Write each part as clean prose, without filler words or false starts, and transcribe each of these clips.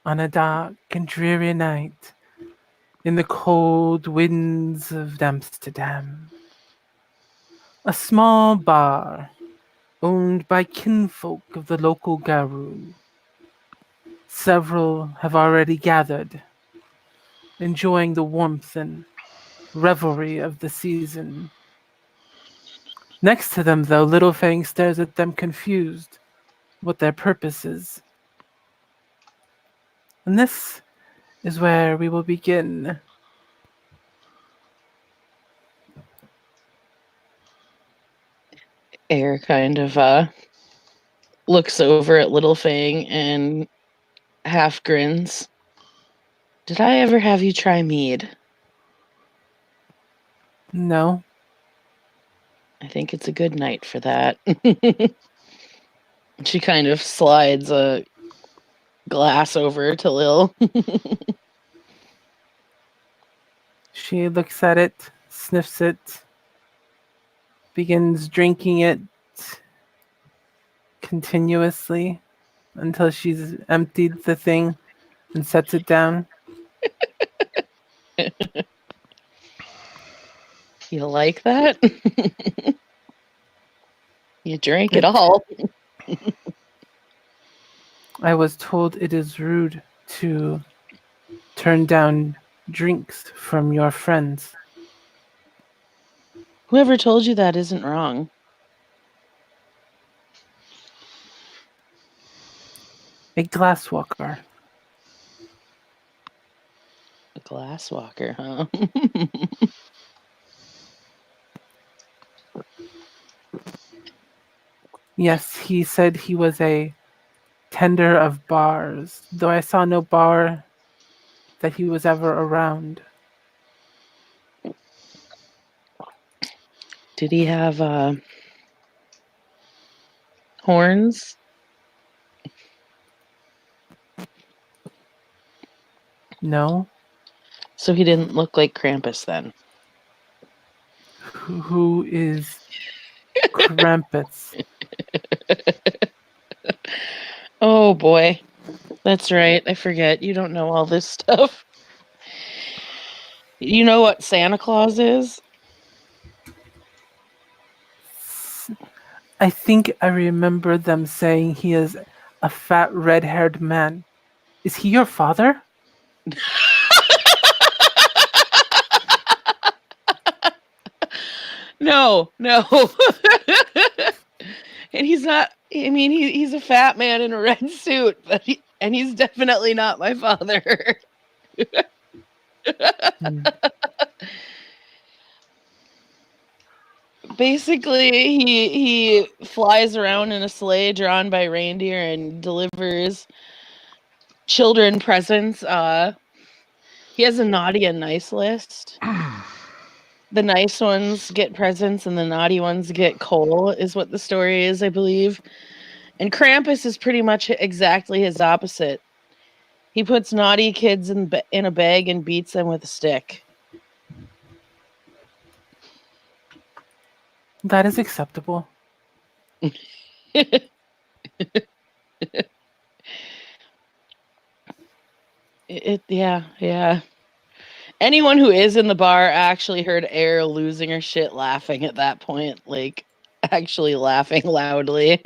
on a dark and dreary night in the cold winds of Amsterdam. A small bar owned by kinfolk of the local Garu. Several have already gathered, enjoying the warmth and revelry of the season. Next to them, though, Little Fang stares at them confused what their purpose is. And this is where we will begin. Air kind of looks over at Little Fang and half grins. Did I ever have you try mead? No, I think it's a good night for that. She kind of slides a glass over to Lil. she looks at it, sniffs it, begins drinking it continuously until she's emptied the thing and sets it down. You like that? You drank it It, all. I was told it is rude to turn down drinks from your friends. Whoever told you that isn't wrong. A glasswalker. A glass walker, huh? Yes, he said he was a tender of bars, though I saw no bar that he was ever around. Did he have horns? No? So he didn't look like Krampus then. Who is Krampus? Oh boy. That's right. I forget. You don't know all this stuff. You know what Santa Claus is? I think I remember them saying he is a fat red-haired man. Is he your father? No. And he's not. I mean, he's a fat man in a red suit, but he's definitely not my father. Basically, he flies around in a sleigh drawn by reindeer and delivers children presents. He has a naughty and nice list. The nice ones get presents and the naughty ones get coal, is what the story is, I believe. And Krampus is pretty much exactly his opposite. He puts naughty kids in a bag and beats them with a stick. That is acceptable. Yeah. Anyone who is in the bar actually heard Air losing her shit laughing at that point, like actually laughing loudly.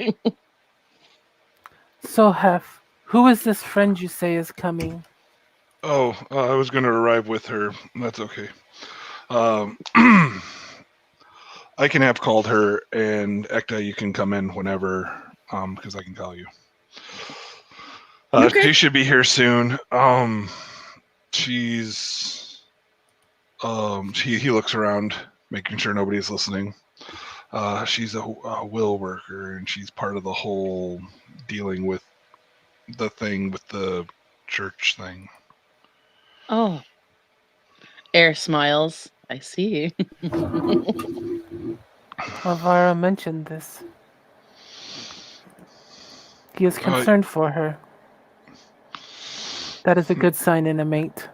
So, Hef, who is this friend you say is coming? Oh, I was going to arrive with her. That's okay. I can have called her, and Ekta, you can come in whenever, because I can call you. Okay. She should be here soon. She's, he looks around, making sure nobody's listening. She's a will worker, and she's part of the whole dealing with the thing with the church thing. Oh. Air smiles. I see. Alvaro mentioned this. He is concerned for her. That is a good sign in a mate.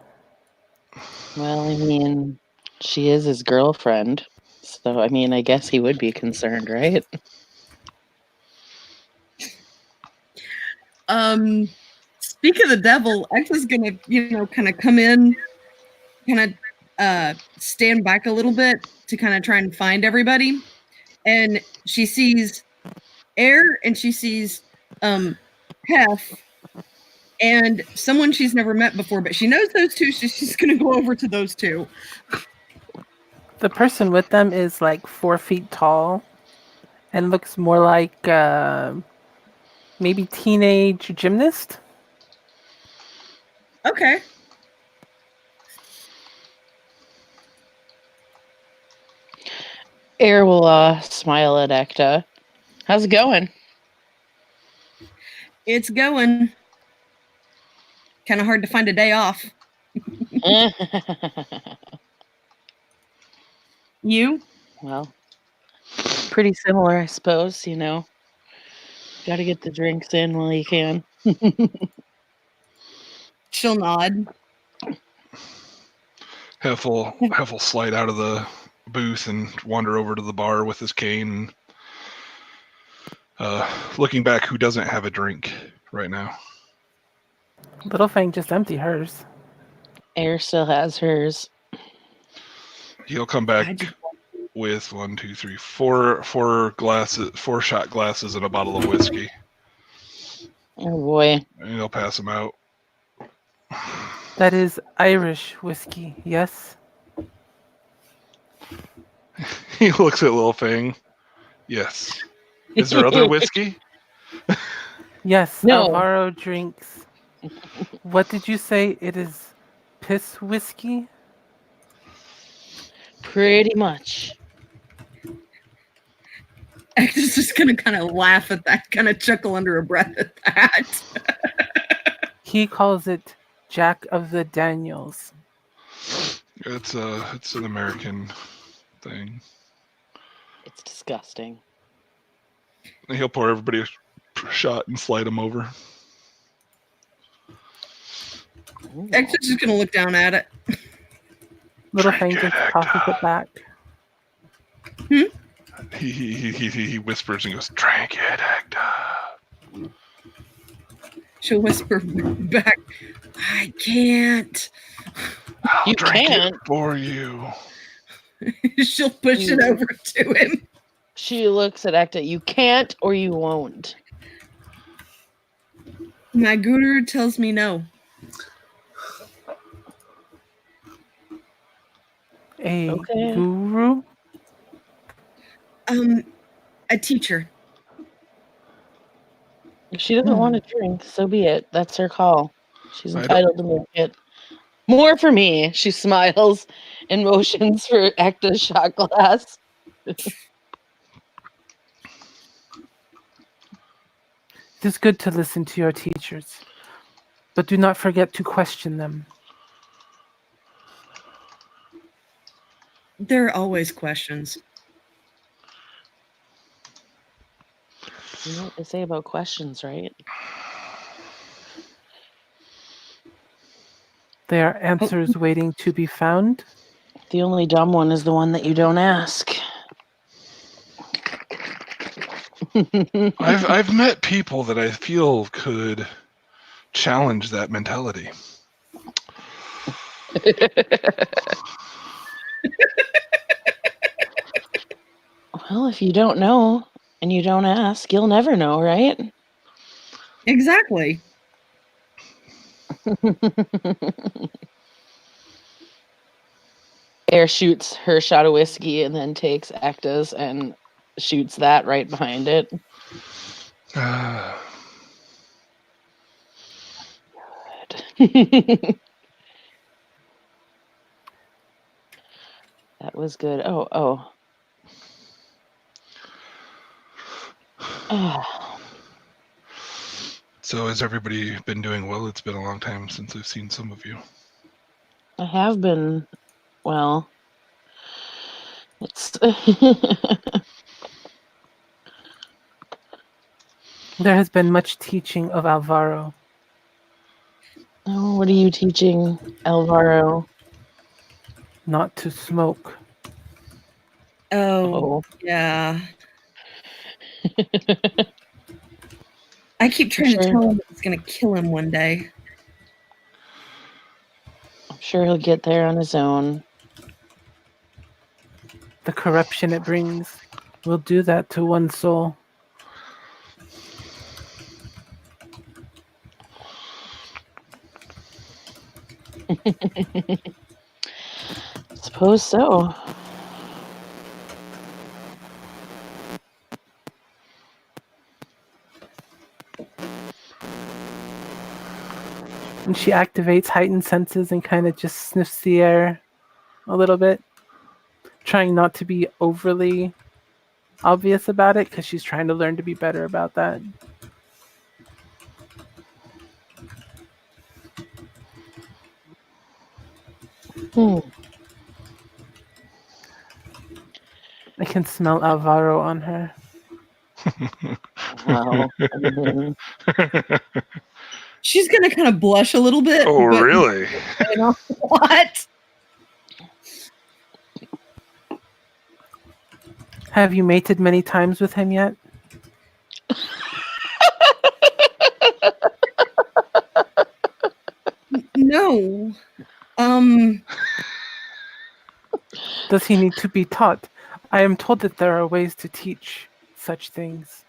Well, I mean, she is his girlfriend. So, I mean, I guess he would be concerned, right? speak of the devil, X is gonna, kind of come in, kind of stand back a little bit to kind of try and find everybody. And she sees Air and she sees Hef and someone she's never met before, but she knows those two, so she's gonna go over to those two. The person with them is like 4 feet tall and looks more like maybe teenage gymnast. Okay. Air will smile at Ekta. How's it going? It's going. Kind of hard to find a day off. You? Well, pretty similar, I suppose, Got to get the drinks in while you can. She'll nod. Hef will slide out of the booth and wander over to the bar with his cane. Looking back, who doesn't have a drink right now? Little Fang just emptied hers. Air still has hers. He'll come back with 4 shot glasses and a bottle of whiskey. Oh boy. And he'll pass them out. That is Irish whiskey, yes? He looks at Lil Fang. Yes. Is there other whiskey? Yes, No. Alvaro drinks. What did you say? It is piss whiskey? Pretty much. X is just gonna kind of laugh at that, kind of chuckle under her breath at that. He calls it Jack of the Daniels. It's an American thing. It's disgusting. And he'll pour everybody a shot and slide them over. Ooh. X is just gonna look down at it. Little Drink Fang it, just tosses Ekta. it back. He whispers and goes, "Drink it, Ekta." She'll whisper back, I can't. I'll You drink can't. it for you. She'll push it over to him. She looks at Ekta. You can't or you won't. My guru tells me no. A Okay. guru? A teacher. If she doesn't want to drink, so be it. That's her call. She's I entitled to make it. More for me. She smiles and motions for Ekta's shot glass. It is good to listen to your teachers, but do not forget to question them. There are always questions. You know what they say about questions, right? There are answers waiting to be found. The only dumb one is the one that you don't ask. I've met people that I feel could challenge that mentality. Well, if you don't know and you don't ask, you'll never know, right? Exactly. Air shoots her shot of whiskey and then takes Ekta's and shoots that right behind it. That was good. Oh. So has everybody been doing well? It's been a long time since I've seen some of you. I have been, well, it's... There has been much teaching of Alvaro. Oh, what are you teaching, Alvaro? Not to smoke. Oh. Yeah. I keep trying to Sure. tell him it's going to kill him one day. I'm sure he'll get there on his own. The corruption it brings will do that to one's soul. Suppose so. And she activates heightened senses and kind of just sniffs the air a little bit, trying not to be overly obvious about it because she's trying to learn to be better about that. I can smell Alvaro on her. Well, I mean, She's going to kind of blush a little bit. Oh, but really? You know what? Have you mated many times with him yet? No. Does he need to be taught? I am told that there are ways to teach such things.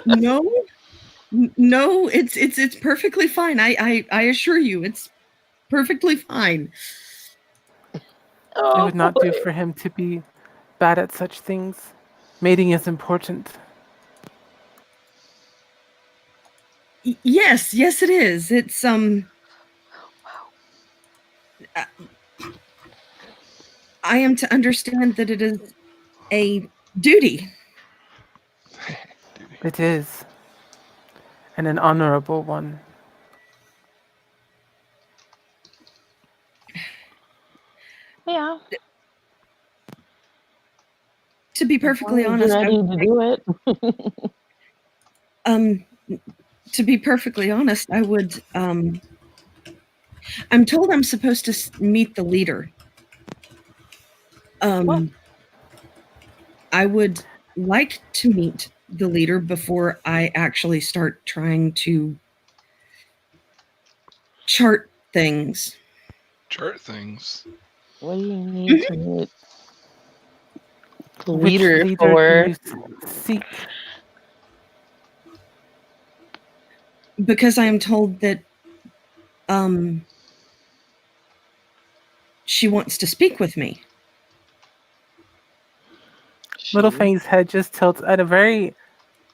No. No, it's perfectly fine. I assure you, it's perfectly fine. It would not do for him to be bad at such things. Mating is important. Yes, it is. It's I am to understand that it is a duty. It is. And an honorable one. yeah. To be perfectly honest, ready to do it. to be perfectly honest, I would I'm told I'm supposed to meet the leader. What? I would like to meet the leader before I actually start trying to chart things. Chart things. What do you need to meet the Which leader leader for? do you seek? Because I am told that she wants to speak with me. Little Fang's head just tilts at a very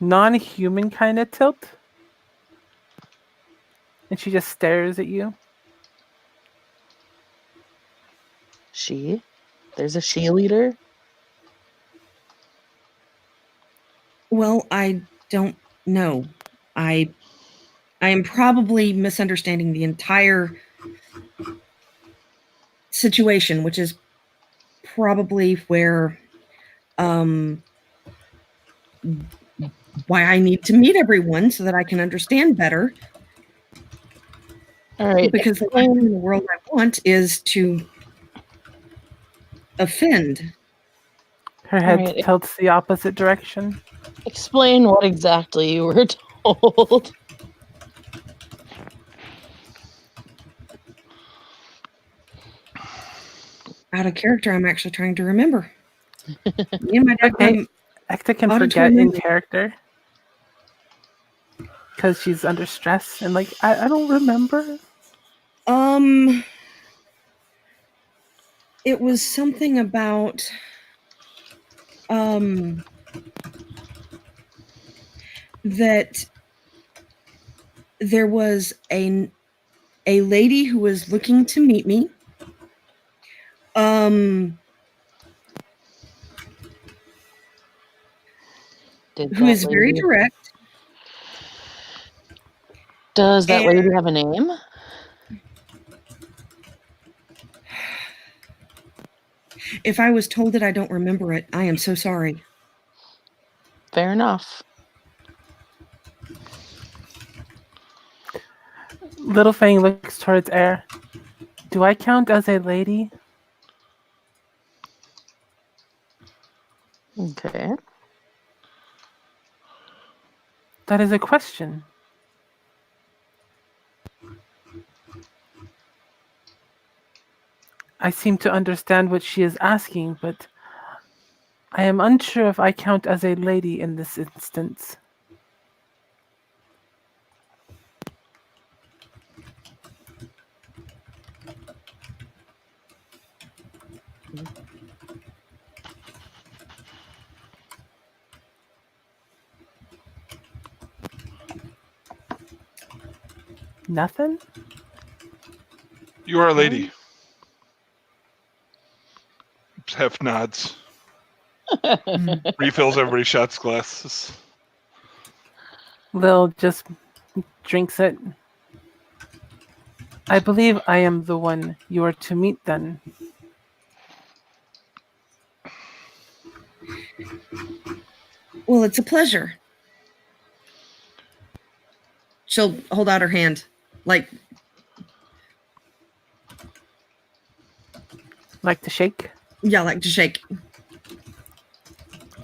non-human kind of tilt. And she just stares at you. She? There's a she leader? Well, I don't know. I am probably misunderstanding the entire situation, which is probably where why I need to meet everyone so that I can understand better. All right. Because the last thing in the world I want is to offend. Her head Alright. tilts the opposite direction. Explain what exactly you were told. Out of character, I'm actually trying to remember. Me and my dad Okay, Ekta can forget in character. Because she's under stress and like, I don't remember. It was something about that there was a lady who was looking to meet me. Who is very direct. Does that lady have a name? If I was told it, I don't remember it. I am so sorry. Fair enough. Little Fang looks towards Air. Do I count as a lady? Okay. That is a question. I seem to understand what she is asking, but I am unsure if I count as a lady in this instance. Nothing? You are a lady. Hef nods. Refills everybody's shots glasses. Lil just drinks it. I believe I am the one you are to meet then. Well, it's a pleasure. She'll hold out her hand. Like, Like to shake? yeah, like to shake.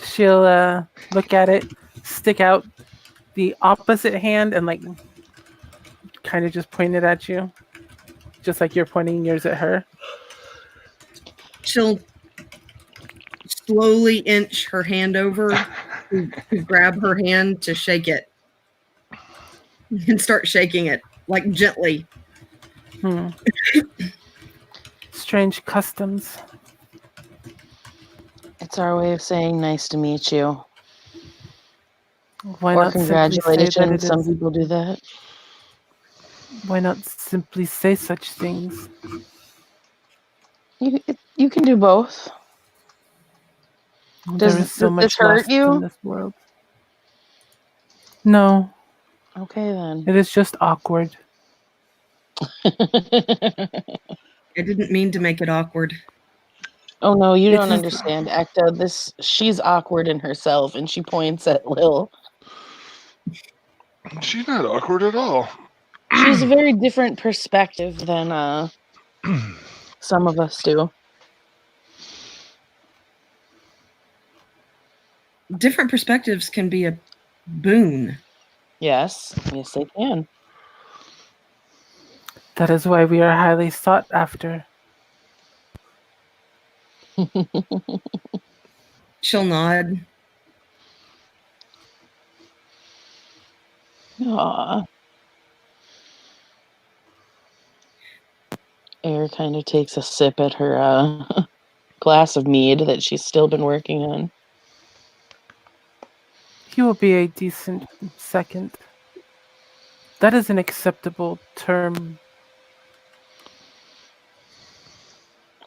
She'll look at it, stick out the opposite hand, and like kind of just point it at you. Just like you're pointing yours at her. She'll slowly inch her hand over to grab her hand to shake it and start shaking it, like gently. Strange customs. It's our way of saying nice to meet you. Why Or not simply say that congratulations. it Some is? people do that. Why not simply say such things? You can do both. There is so Does this much hurt lost in you? this world. No, Okay then. it is just awkward. I didn't mean to make it awkward. Oh no, you It don't is- understand, Ekta. She's awkward in herself, and she points at Lil. She's not awkward at all. She's a very different perspective than some of us do. Different perspectives can be a boon. Yes, they can. That is why we are highly sought after. She'll nod. Aw. Air kind of takes a sip at her glass of mead that she's still been working on. He will be a decent second. That is an acceptable term.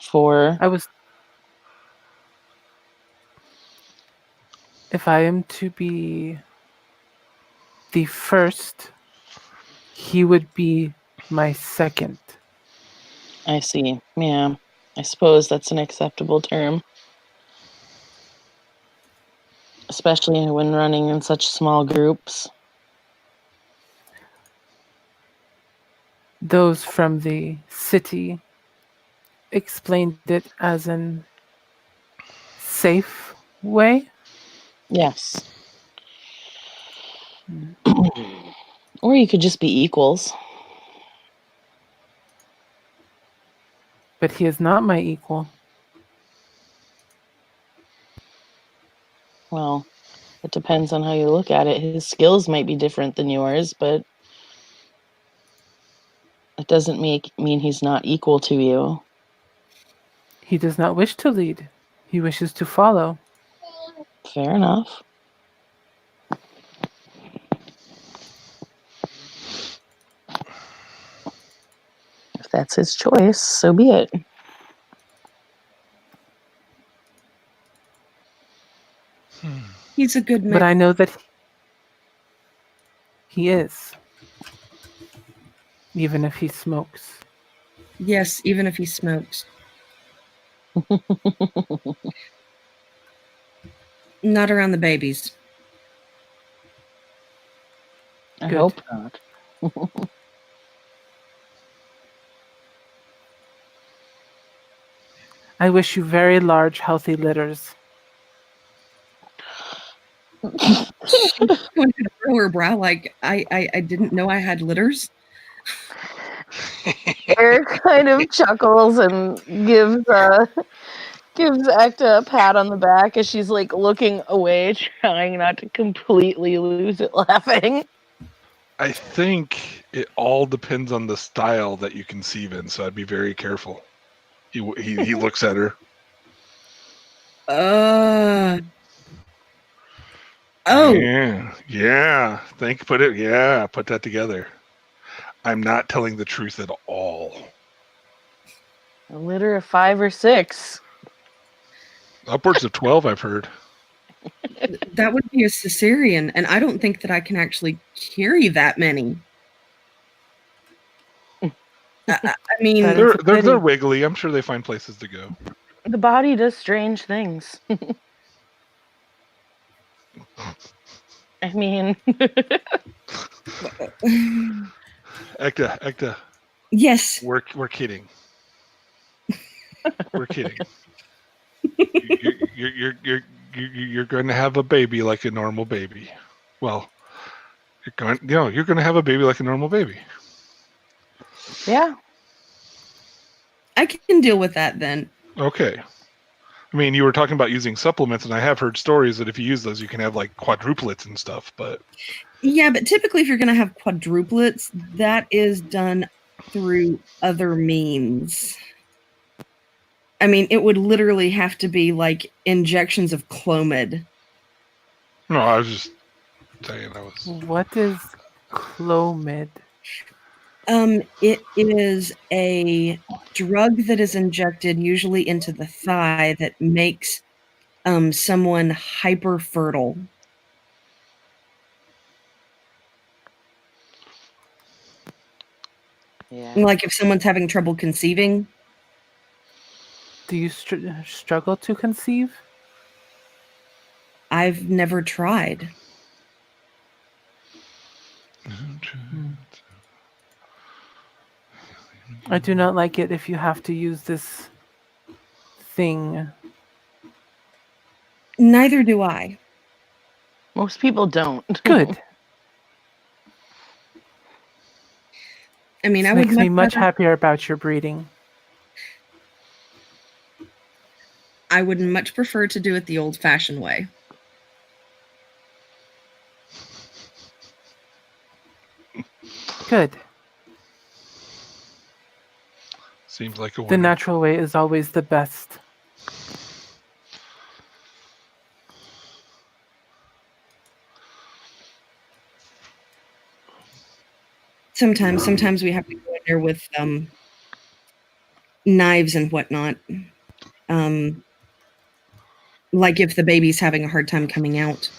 For If I am to be the first, he would be my second. I see. Yeah, I suppose that's an acceptable term. Especially when running in such small groups. Those from the city explained it as an safe way. Yes. Or you could just be equals. But he is not my equal. Well, it depends on how you look at it. His skills might be different than yours, but it doesn't mean he's not equal to you. He does not wish to lead. He wishes to follow. Fair enough. If that's his choice, so be it. He's a good man. But I know that he is. Even if he smokes. Yes, even if he smokes. Not around the babies. I Good. hope not. I wish you very large, healthy litters. She's going to furrow her brow like, I didn't know I had litters. Eric kind of chuckles and gives Ekta a pat on the back as she's like looking away, trying not to completely lose it laughing. I think it all depends on the style that you conceive in, so I'd be very careful. He looks at her. Oh, Yeah. Put that together. I'm not telling the truth at all. A litter of 5 or 6. Upwards of 12, I've heard. that would be a cesarean, and I don't think that I can actually carry that many. I mean, That is- They're a pity. wiggly. I'm sure they find places to go. The body does strange things. I mean, Ekta, yes. we're kidding. We're kidding. You're going to have a baby like a normal baby. Well, you're going to have a baby like a normal baby. yeah. I can deal with that then. Okay. I mean, you were talking about using supplements, and I have heard stories that if you use those, you can have like quadruplets and stuff. But Yeah, but typically, if you're going to have quadruplets, that is done through other means. I mean, it would literally have to be like injections of Clomid. no, I was just saying I was. What is Clomid? It is a drug that is injected usually into the thigh that makes someone hyper fertile. Yeah. Like if someone's having trouble conceiving. Do you struggle to conceive? I've never tried. I do not like it if you have to use this thing. Neither do I. Most people don't. Good. I mean, This I would makes me much rather- happier about your breeding. I would much prefer to do it the old-fashioned way. Good. Seems like a The winner. natural way is always the best. Sometimes we have to go in there with knives and whatnot. Like if the baby's having a hard time coming out.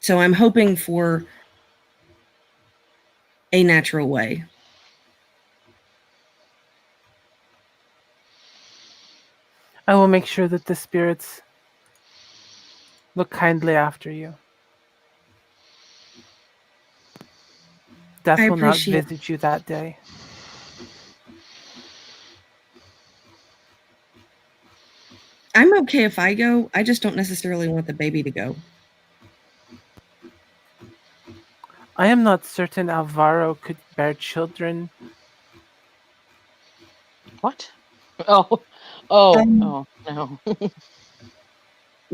So I'm hoping for a natural way. I will make sure that the spirits look kindly after you. Death I will not appreciate- visit you that day. I'm okay if I go. I just don't necessarily want the baby to go. I am not certain Alvaro could bear children. What? Oh. Oh. Um, Oh, no.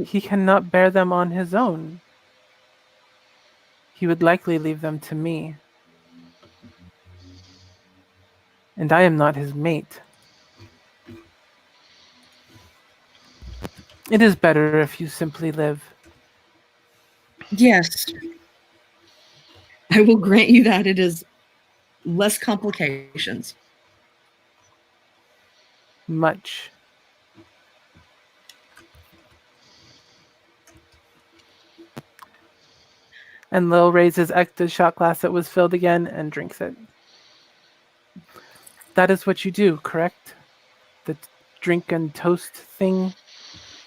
He cannot bear them on his own. He would likely leave them to me. And I am not his mate. It is better if you simply live. Yes. I will grant you that it is less complications. Much. And Lil raises Ekta's shot glass that was filled again and drinks it. That is what you do, correct? The drink and toast thing?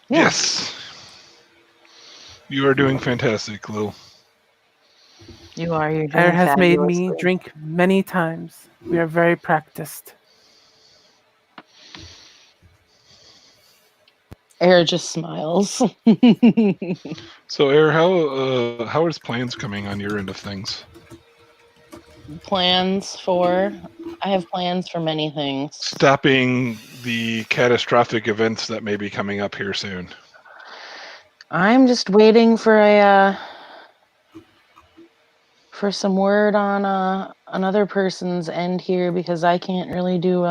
Yeah. Yes. You are doing fantastic, Lil. You are. You're doing Air has made me fabulously. drink many times. We are very practiced. Air just smiles. So, Air, how is plans coming on your end of things? I have plans for many things. Stopping the catastrophic events that may be coming up here soon. I'm just waiting for for some word on another person's end here, because I can't really do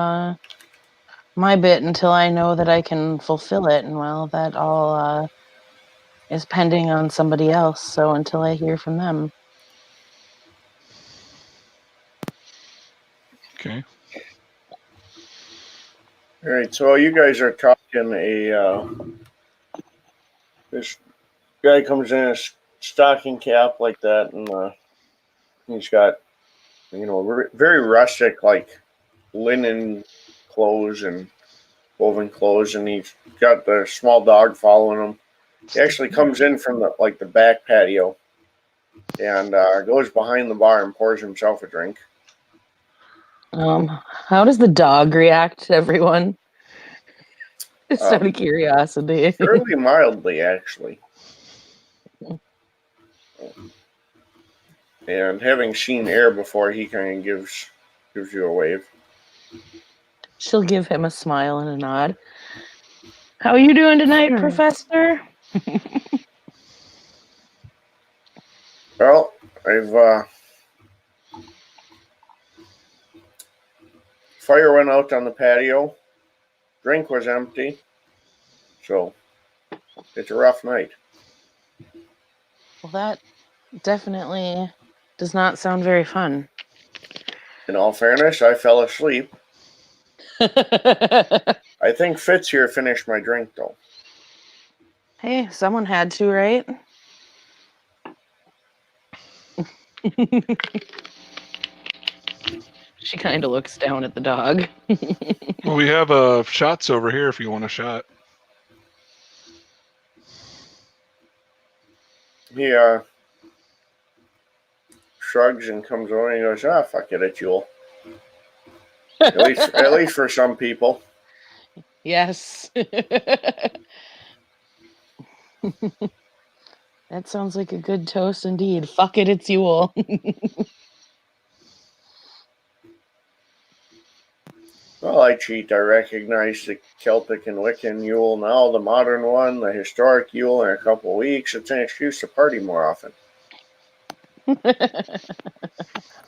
my bit until I know that I can fulfill it, and well, that all is pending on somebody else. So until I hear from them. Okay. All right, so while you guys are talking, this guy comes in a stocking cap like that, and he's got, very rustic, like linen clothes and woven clothes, and he's got the small dog following him. He actually comes in from the back patio and goes behind the bar and pours himself a drink. How does the dog react, everyone? Just out of curiosity. Fairly mildly, actually. And having seen Air before, he kind of gives you a wave. She'll give him a smile and a nod. How are you doing tonight, Sure. Professor? Well, I've fire went out on the patio. Drink was empty. So it's a rough night. Well, that definitely does not sound very fun. In all fairness, I fell asleep. I think Fitz here finished my drink, though. Hey, someone had to, right? She kind of looks down at the dog. Well, we have shots over here if you want a shot. He shrugs and comes over and he goes, "Ah, fuck it, it's Yule." At least for some people. Yes. That sounds like a good toast indeed. Fuck it, it's Yule. Well, I cheat. I recognize the Celtic and Wiccan Yule now, the modern one, the historic Yule in a couple of weeks. It's an excuse to party more often.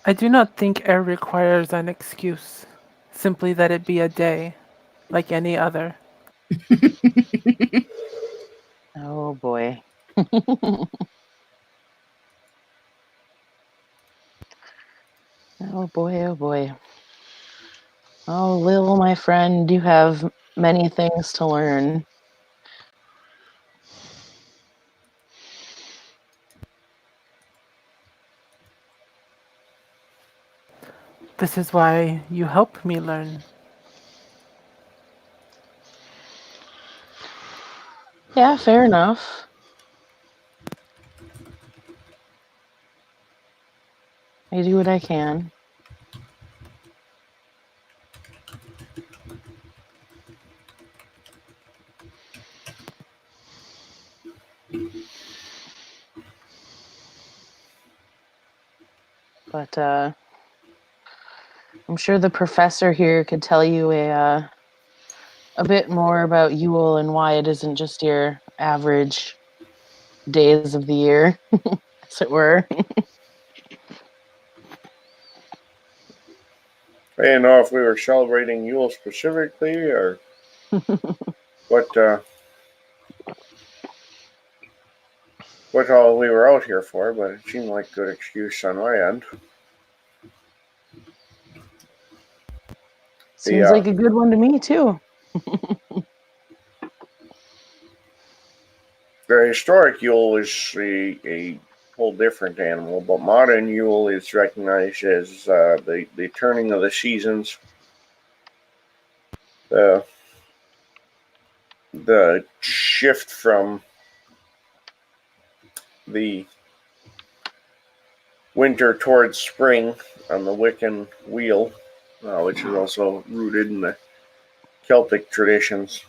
I do not think air requires an excuse. Simply that it be a day, like any other. Oh boy. Oh boy, oh boy. Oh, Lil, my friend, you have many things to learn. This is why you help me learn. Yeah, fair enough. I do what I can. But I'm sure the professor here could tell you a bit more about Yule and why it isn't just your average days of the year, as it were. I didn't know if we were celebrating Yule specifically or what all we were out here for, but it seemed like a good excuse on my end. Seems like a good one to me, too. The historic Yule is a whole different animal, but modern Yule is recognized as the turning of the seasons, the shift from the winter towards spring on the Wiccan wheel, which is also rooted in the Celtic traditions.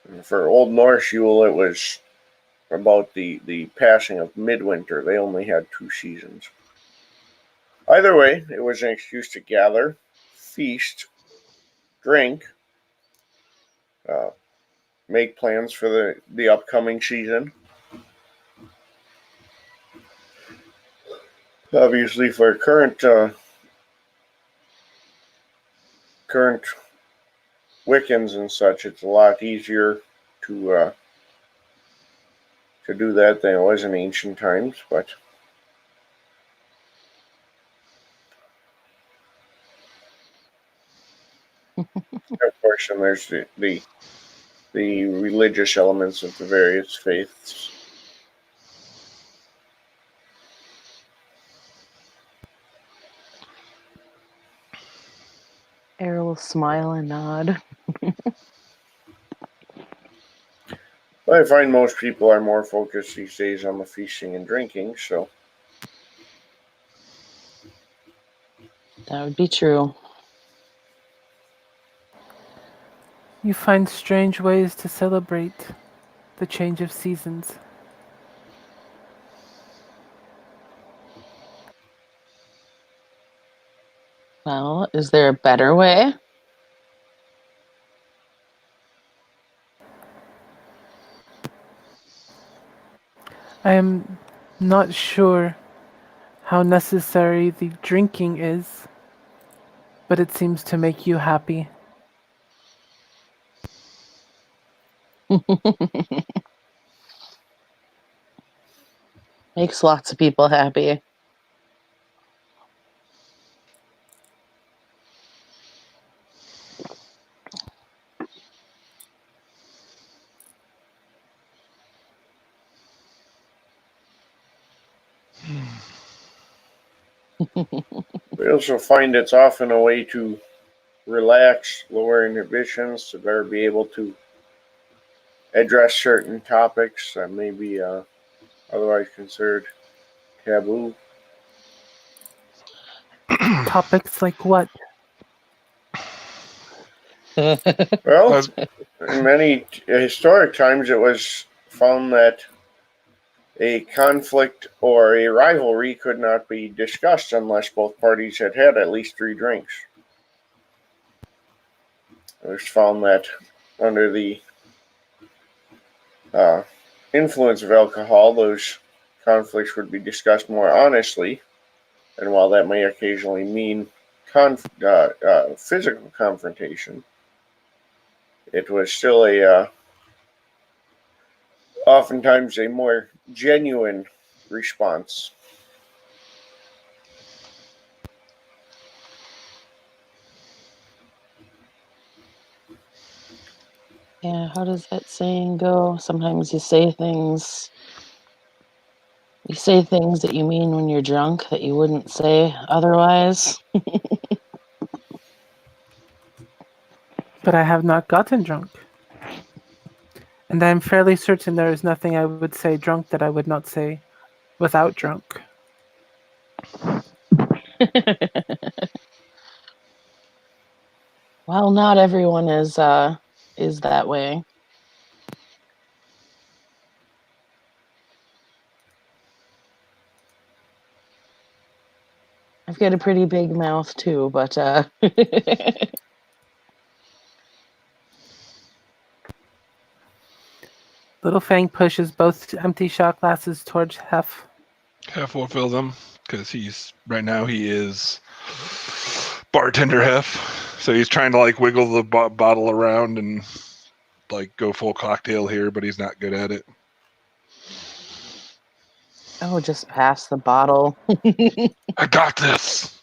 And for Old Norse Yule, it was about the passing of midwinter. They only had 2 seasons. Either way, it was an excuse to gather, feast, drink, uh, make plans for the upcoming season. Obviously, for current Wiccans and such, it's a lot easier to do that than it was in ancient times. But of course, and there's the religious elements of the various faiths. Air will smile and nod. I find most people are more focused these days on the feasting and drinking, so That would be true. You find strange ways to celebrate the change of seasons. Well, is there a better way? I am not sure how necessary the drinking is, but it seems to make you happy. Makes lots of people happy. we also find it's often a way to relax, lower inhibitions, to better be able to address certain topics that may be otherwise considered taboo. Topics like what? Well, As- in many historic times, it was found that a conflict or a rivalry could not be discussed unless both parties had had at least 3 drinks. It was found that under the influence of alcohol, those conflicts would be discussed more honestly. And while that may occasionally mean physical confrontation, it was still oftentimes a more genuine response. Yeah, how does that saying go? Sometimes you say things that you mean when you're drunk that you wouldn't say otherwise. But I have not gotten drunk. And I am fairly certain there is nothing I would say drunk that I would not say without drunk. Well, not everyone is that way. I've got a pretty big mouth too, but Little Fang pushes both empty shot glasses towards Hef. Hef will fill them because he is bartender Hef, so he's trying to like wiggle the bottle around and like go full cocktail here, but he's not good at it. oh, just pass the bottle. I got this.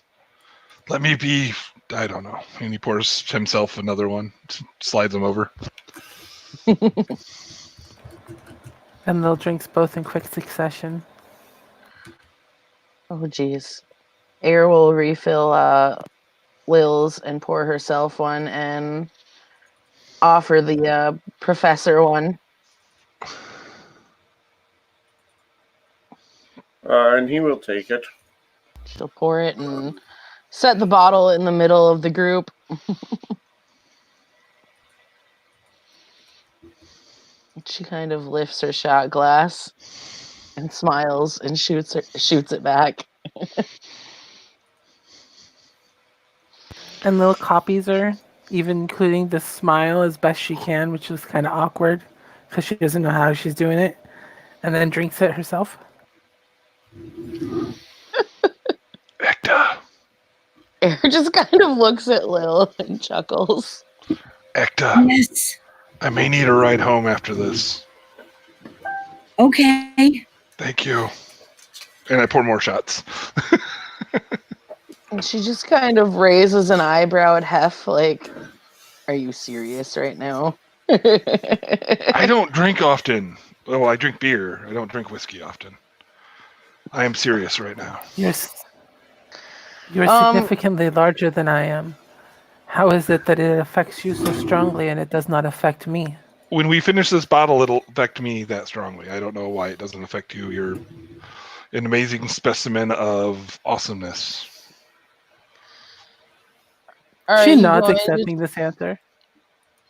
Let me be. I don't know. And he pours himself another one, slides them over. And they'll drinks both in quick succession. Oh, geez. Air will refill Lil's and pour herself one and offer the professor one. And he will take it. She'll pour it and set the bottle in the middle of the group. She kind of lifts her shot glass and smiles and shoots it back. And Lil copies her, even including the smile as best she can, which is kind of awkward because she doesn't know how she's doing it, and then drinks it herself. Ecta, Air just kind of looks at Lil and chuckles. Ecta, Yes. I may need a ride home after this. Okay. Thank you. And I pour more shots. And she just kind of raises an eyebrow at Hef, like, are you serious right now? I don't drink often. Oh, I drink beer. I don't drink whiskey often. I am serious right now. You're significantly larger than I am. How is it that it affects you so strongly and it does not affect me? When we finish this bottle, it'll affect me that strongly. I don't know why it doesn't affect you. You're an amazing specimen of awesomeness. She you nods, going accepting this answer.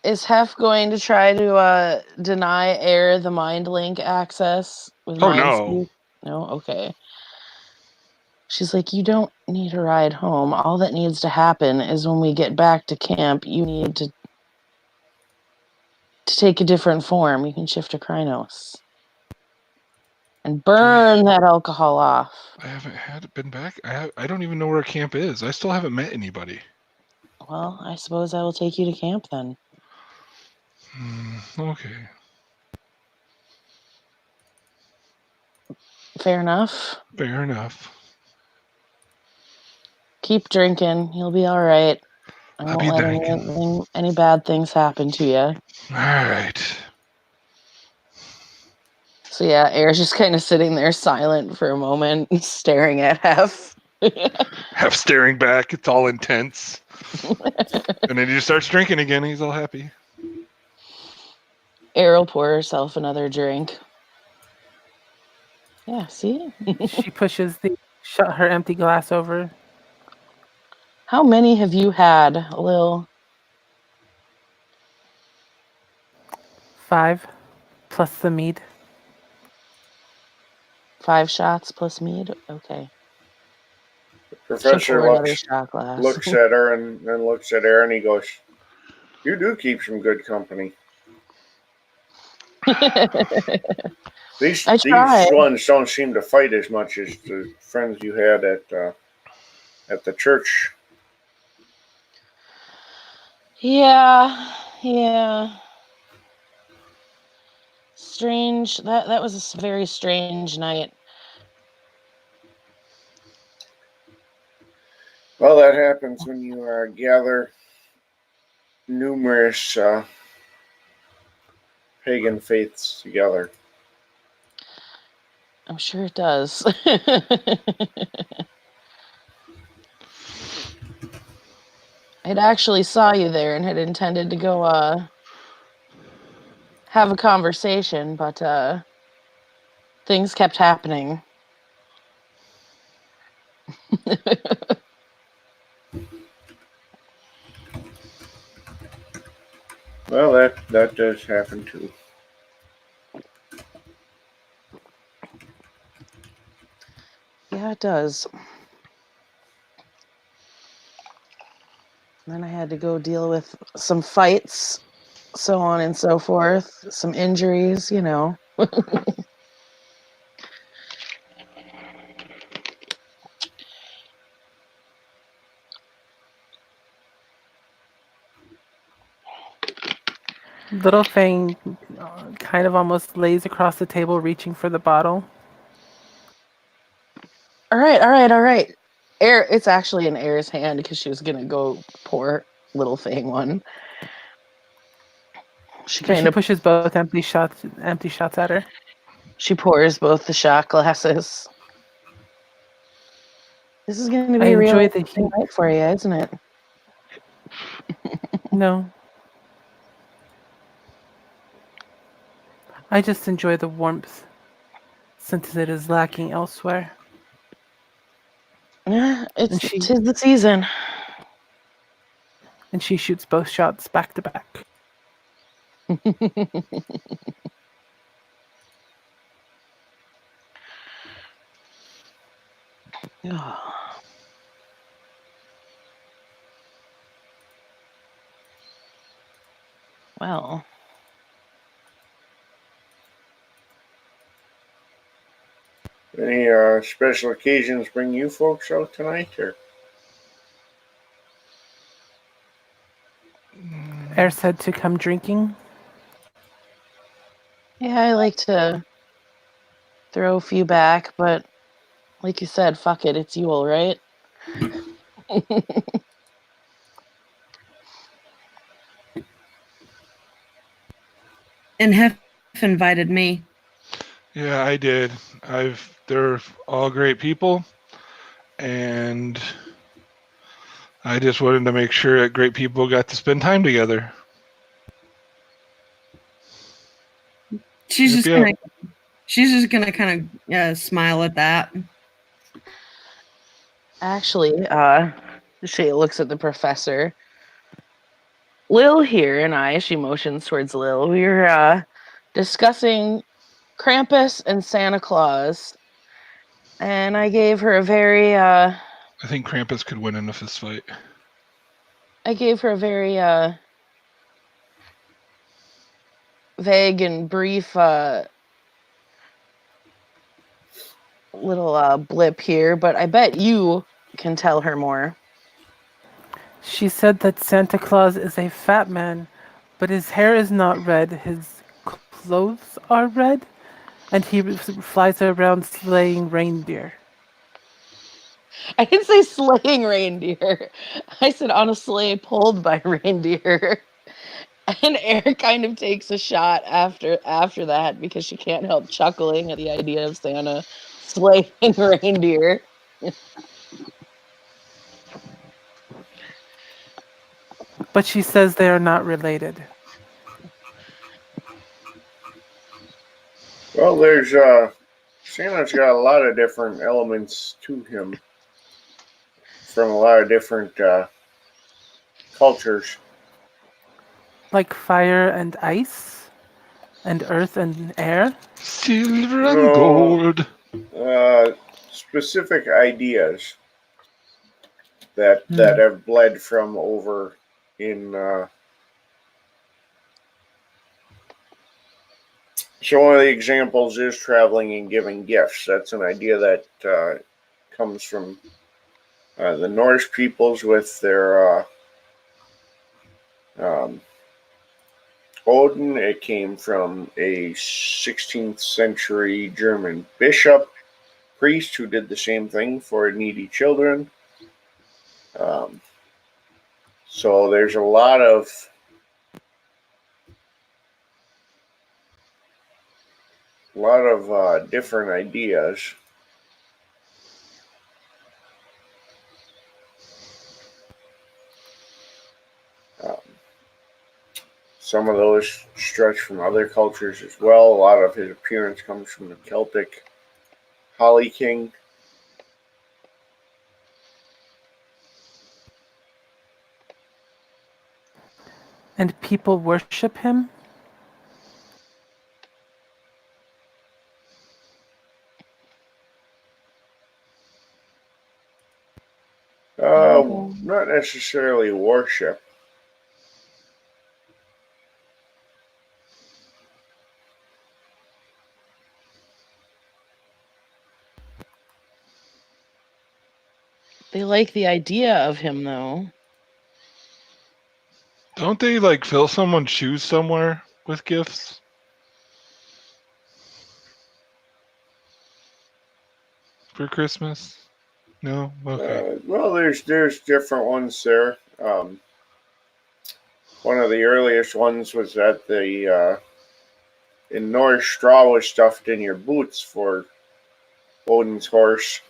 Is Hef going to try to deny Air the mind link access with Oh, mind no. speak? No? Okay. She's like, you don't need a ride home. All that needs to happen is when we get back to camp, you need to take a different form. You can shift to Krynos. And burn that alcohol off. I haven't been back. I don't even know where camp is. I still haven't met anybody. Well, I suppose I will take you to camp then. Okay. Fair enough. Fair enough. Keep drinking. You'll be all right. I I'll won't be let drinking. any bad things happen to you. All right. So yeah, Air's just kind of sitting there silent for a moment, staring at Hef. Half staring back. It's all intense. And then he just starts drinking again. He's all happy. Air will pour herself another drink. Yeah, see? She pushes her empty glass over. How many have you had, Lil? 5 plus the mead. 5 shots plus mead? Okay. Professor She'll pour another looks shot glass. looks at her and then looks at Aaron. He goes, "You do keep some good company. These I tried. ones don't seem to fight as much as the friends you had at the church." Yeah. Strange. That was a very strange night. Well, that happens when you gather numerous pagan faiths together. I'm sure it does. I'd actually saw you there and had intended to go have a conversation, but things kept happening. Well, that does happen too. Yeah, it does. Then I had to go deal with some fights, so on and so forth, some injuries, you know. Little Fang kind of almost lays across the table, reaching for the bottle. All right. Air, it's actually in Air's hand because she was gonna go pour Little Fang one. She kind of pushes both empty shots at her. She pours both the shot glasses. This is going to be I a real enjoy the heat. night for you, isn't it? No. I just enjoy the warmth, since it is lacking elsewhere. Yeah, tis the season. And she shoots both shots back to back. Well, Any special occasions bring you folks out tonight, or? Air said to come drinking. yeah, I like to throw a few back, but like you said, fuck it, it's Yule, right? And Hef invited me. Yeah, I did. They're all great people, and I just wanted to make sure that great people got to spend time together. She's Yep, just gonna kind of smile at that. Actually, she looks at the professor. Lil here and I, she motions towards Lil, we were discussing Krampus and Santa Claus, and I gave her a very I think Krampus could win in a fist fight. Vague and brief little blip here, but I bet you can tell her more. She said that Santa Claus is a fat man, but his hair is not red, his clothes are red, and he flies around slaying reindeer. I didn't say slaying reindeer. I said on a sleigh pulled by reindeer. And Air kind of takes a shot after that because she can't help chuckling at the idea of Santa slaying reindeer. But she says they are not related. Well, there's Santa's got a lot of different elements to him from a lot of different cultures. Like fire and ice, and earth and air. Silver and No. gold. Specific ideas that have bled from over in. So one of the examples is traveling and giving gifts. That's an idea that comes from the Norse peoples with their Odin. It came from a 16th century German bishop priest who did the same thing for needy children. So there's a lot of different ideas. Some of those stretch from other cultures as well. A lot of his appearance comes from the Celtic Holly King. And people worship him? Not necessarily worship. They like the idea of him, though. Don't they like fill someone's shoes somewhere with gifts? For Christmas? No? Okay. Well, there's different ones there. One of the earliest ones was that the in Norse straw was stuffed in your boots for Odin's horse.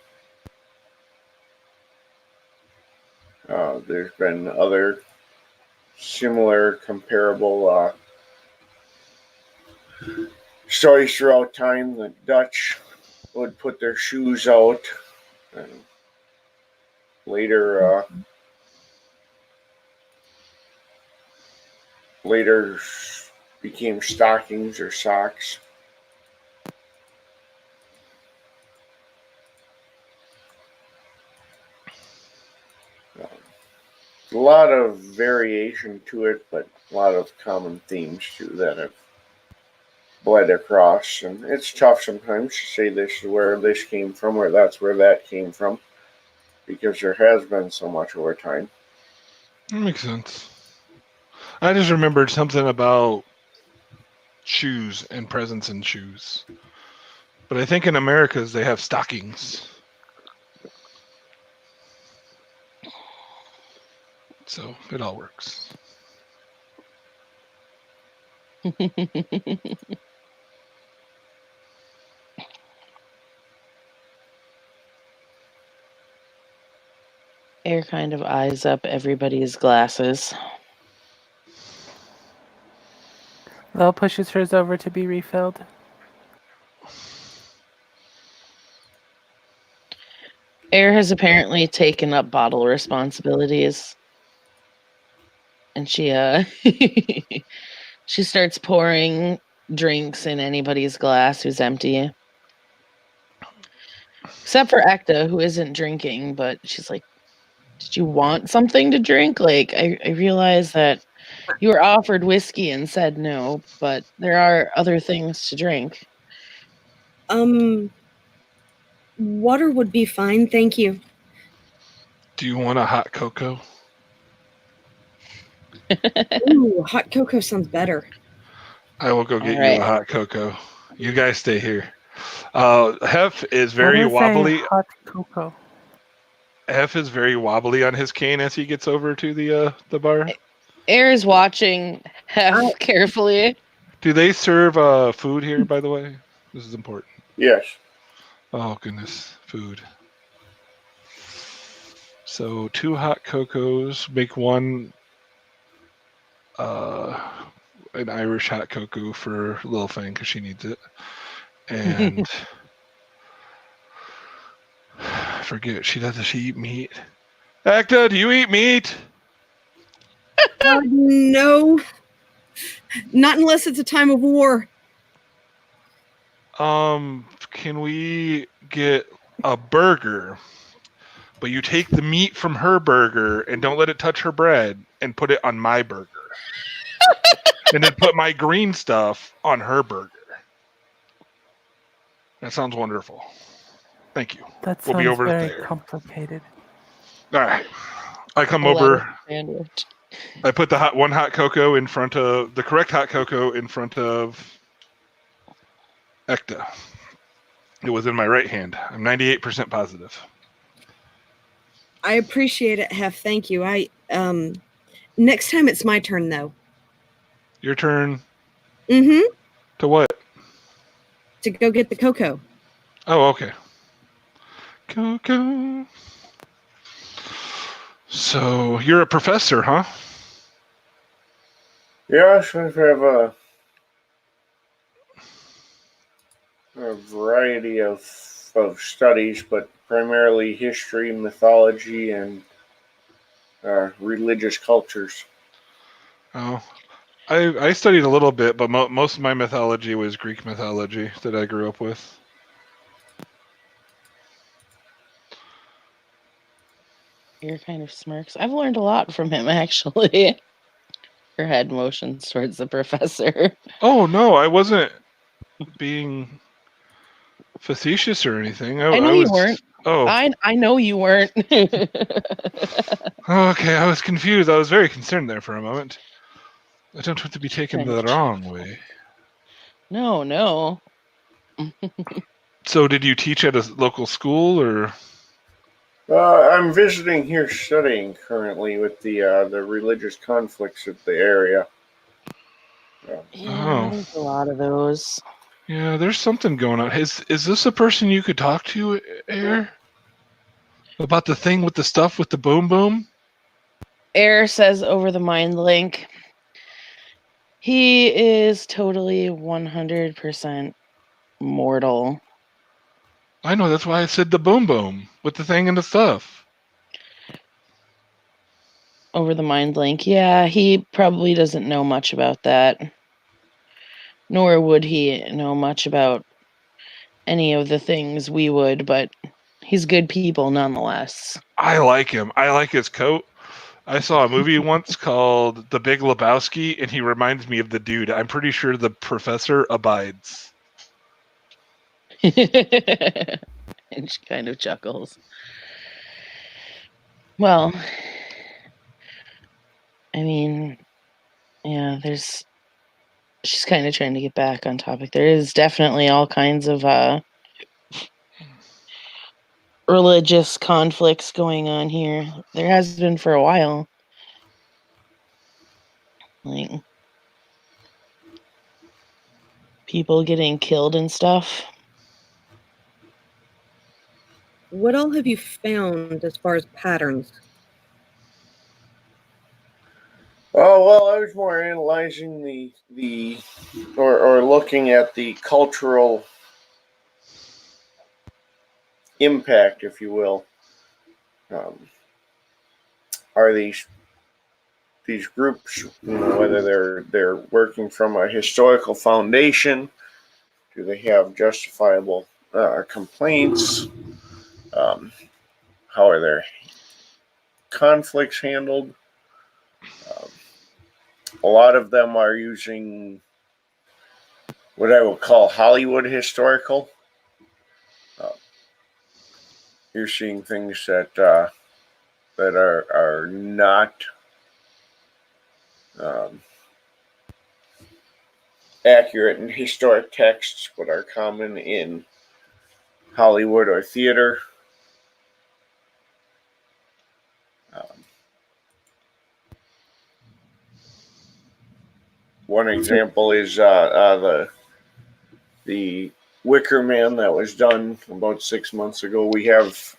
There's been other similar, comparable stories throughout time. The Dutch would put their shoes out, and later became stockings or socks. a lot of variation to it, but a lot of common themes too that have bled across. And it's tough sometimes to say this is where this came from or that's where that came from, because there has been so much over time. That makes sense. I just remembered something about shoes and presents in shoes. But I think in Americas they have stockings. So it all works. Air kind of eyes up everybody's glasses. Lil pushes hers over to be refilled. Air has apparently taken up bottle responsibilities. And she she starts pouring drinks in anybody's glass who's empty. Except for Ekta, who isn't drinking, but she's like, did you want something to drink? Like, I realize that you were offered whiskey and said no, but there are other things to drink. Water would be fine, thank you. Do you want a hot cocoa? Ooh, hot cocoa sounds better. I will go get All right. you a hot cocoa. You guys stay here. Hef is What very is a wobbly. hot cocoa? Hef is very wobbly on his cane as he gets over to the bar. Air is watching Hef carefully. Do they serve food here, by the way? This is important. Yes. Oh, goodness. Food. So 2 hot cocos. Make one an Irish hot cocoa for Lil Fang because she needs it. And I forget, does she eat meat? Acta, do you eat meat? No, not unless it's a time of war. Can we get a burger, but you take the meat from her burger and don't let it touch her bread and put it on my burger. And then put my green stuff on her burger. That sounds wonderful. Thank you. That We'll sounds be over very there. complicated. All right. I come A over. lettuce sandwich. I put the hot cocoa in front of the correct hot cocoa in front of Ekta. It was in my right hand. I'm 98% positive. I appreciate it, Hef. Thank you. Next time it's my turn though. Your turn. Mm-hmm. To what? To go get the cocoa. Oh, okay. Cocoa. So you're a professor, huh? Yeah, so we have a variety of studies, but primarily history, mythology, and religious cultures. Oh, I studied a little bit, but most of my mythology was Greek mythology that I grew up with. Air kind of smirks. I've learned a lot from him, actually. Her head motions towards the professor. Oh no, I wasn't being facetious or anything. I know you weren't. Oh, I know you weren't. okay. I was confused. I was very concerned there for a moment. I don't want to be taken the wrong way. No. So, did you teach at a local school, or? I'm visiting here, studying currently with the religious conflicts of the area. Yeah, there's a lot of those. Yeah, there's something going on. Is this a person you could talk to, Air? About the thing with the stuff with the boom boom? Air says over the mind link, he is totally 100% mortal. I know, that's why I said the boom boom with the thing and the stuff. Over the mind link, yeah, he probably doesn't know much about that. Nor would he know much about any of the things we would, but he's good people nonetheless. I like him. I like his coat. I saw a movie once called The Big Lebowski, and he reminds me of the dude. I'm pretty sure the professor abides. And she kind of chuckles. Well, I mean, yeah, she's kind of trying to get back on topic. There is definitely all kinds of religious conflicts going on here. There has been for a while. Like people getting killed and stuff. What all have you found as far as patterns? Oh well, I was more analyzing or looking at the cultural impact, if you will. Are these groups, whether they're working from a historical foundation? Do they have justifiable complaints? How are their conflicts handled? A lot of them are using what I would call Hollywood historical. You're seeing things that are not accurate in historic texts, but are common in Hollywood or theater. One example is the Wicker Man that was done about 6 months ago. We have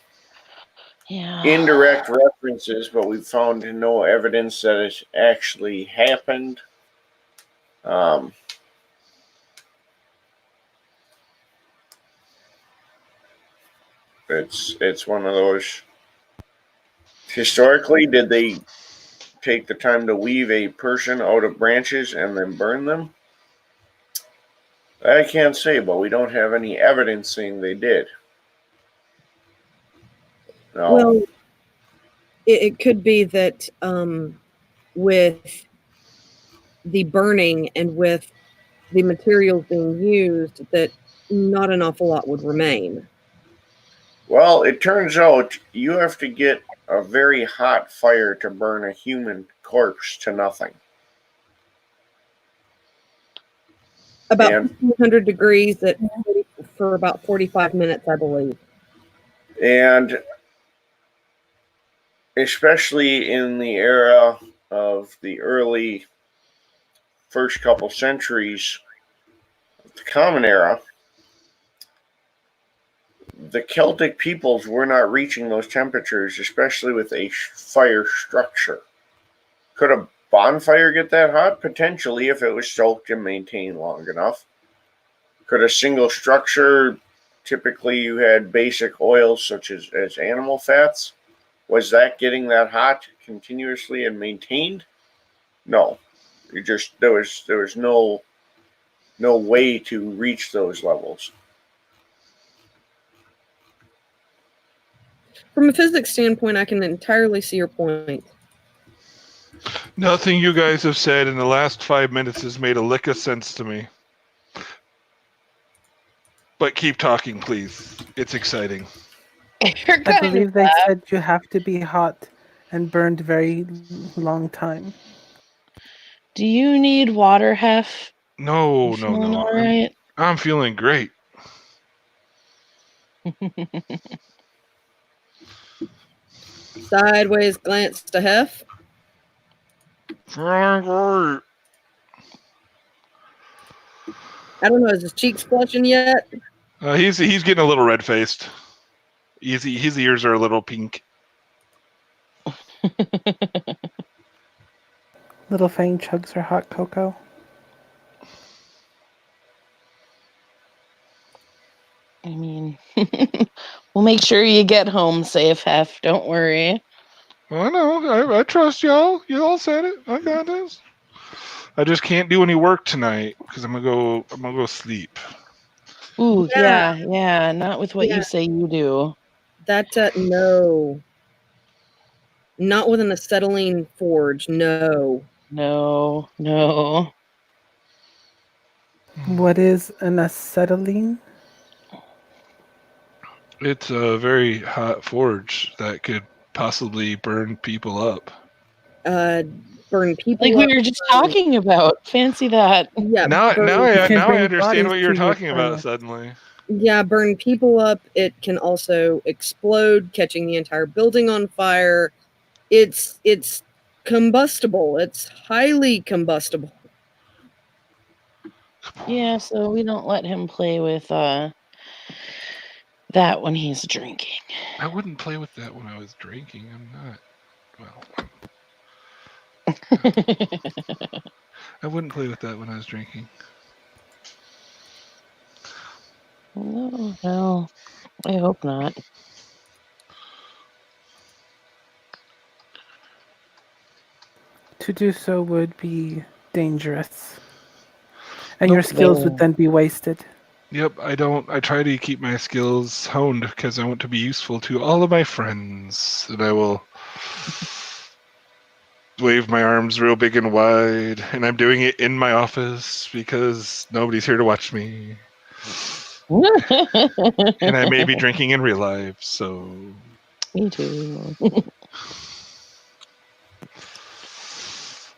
indirect references, but we've found no evidence that it actually happened. It's one of those. Historically, did they take the time to weave a person out of branches and then burn them? I can't say, but we don't have any evidence saying they did. No. Well, it could be that with the burning and with the materials being used, that not an awful lot would remain. Well, it turns out you have to get a very hot fire to burn a human corpse to nothing. About 1,500 degrees for about 45 minutes, I believe. And especially in the era of the early first couple centuries, the Common Era, the Celtic peoples were not reaching those temperatures, especially with a fire structure. Could a bonfire get that hot? Potentially, if it was stoked and maintained long enough. Could a single structure, typically you had basic oils such as animal fats, was that getting that hot continuously and maintained? No. There was no way to reach those levels. From a physics standpoint, I can entirely see your point. Nothing you guys have said in the last 5 minutes has made a lick of sense to me. But keep talking, please. It's exciting. I believe they said you have to be hot and burned very long time. Do you need water, Hef? No. All right? I'm feeling great. Sideways glance to Hef. Feeling great. I don't know, is his cheeks flushing yet? He's getting a little red faced. His ears are a little pink. Little Fang chugs her hot cocoa. I mean, we'll make sure you get home safe, Hef. Don't worry. I know. I trust y'all. You all said it. I got this. I just can't do any work tonight because I'm gonna go sleep. Ooh, yeah. Not with what you say you do. That no. Not with an acetylene forge, no. No, no. What is an acetylene? It's a very hot forge that could possibly burn people up. Burn people Like we up, were just talking about. Fancy that. yeah, Now burn, I can bring understand bodies what you're to your talking about planet. suddenly. yeah, burn people up. It can also explode, catching the entire building on fire. It's combustible. It's highly combustible. Yeah, so we don't let him play with that when he's drinking. I wouldn't play with that when I was drinking. I'm not. Well, I wouldn't play with that when I was drinking. No, I hope not. To do so would be dangerous. And your Nope. skills would Very. then be wasted. Yep, I don't. I try to keep my skills honed because I want to be useful to all of my friends. And I will wave my arms real big and wide. And I'm doing it in my office because nobody's here to watch me. And I may be drinking in real life, so. Me too.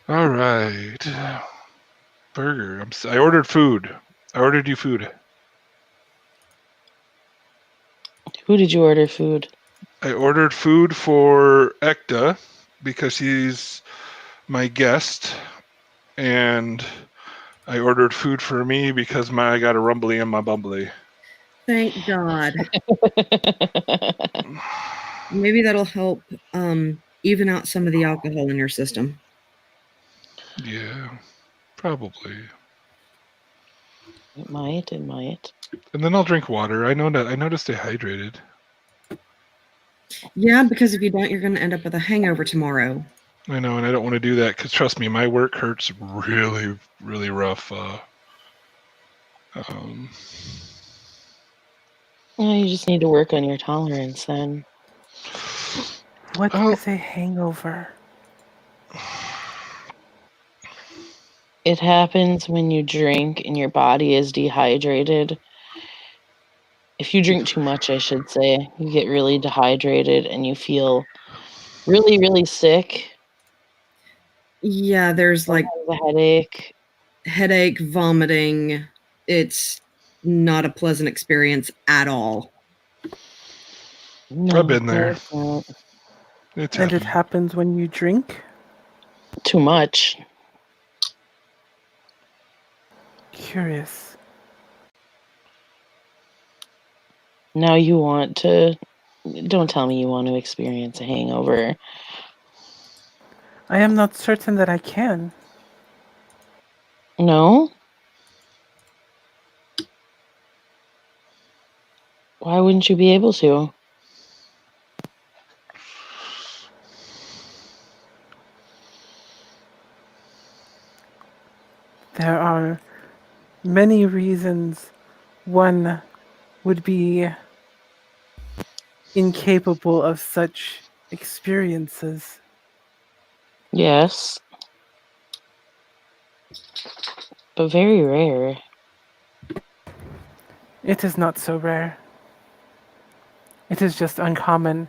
All right. Burger. I ordered food. I ordered you food. Who did you order food? I ordered food for Ekta because she's my guest, and I ordered food for me because I got a rumbly in my bumbly. Thank God. Maybe that'll help even out some of the alcohol in your system. Yeah, probably. It might. And then I'll drink water. I know to stay hydrated. Yeah, because if you don't, you're going to end up with a hangover tomorrow. I know, and I don't want to do that because trust me, my work hurts really, really rough. Well, you just need to work on your tolerance then. What Oh. is a hangover? It happens when you drink and your body is dehydrated. If you drink too much, I should say, you get really dehydrated and you feel really, really sick. Yeah, there's like A headache, vomiting. It's not a pleasant experience at all. No, I've been there. it's not. It's And it happened. happens when you drink? Too much. Curious. Now you want to. Don't tell me you want to experience a hangover. I am not certain that I can. No? Why wouldn't you be able to? There are many reasons one would be incapable of such experiences. Yes. But very rare. It is not so rare. It is just uncommon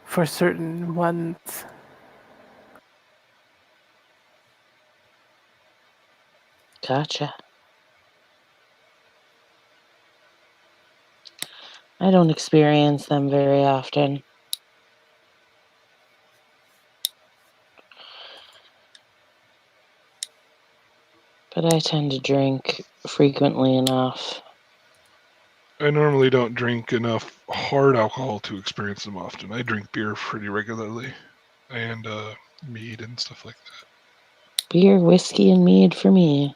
for certain ones. Gotcha. I don't experience them very often. But I tend to drink frequently enough. I normally don't drink enough hard alcohol to experience them often. I drink beer pretty regularly, and mead and stuff like that. Beer, whiskey, and mead for me.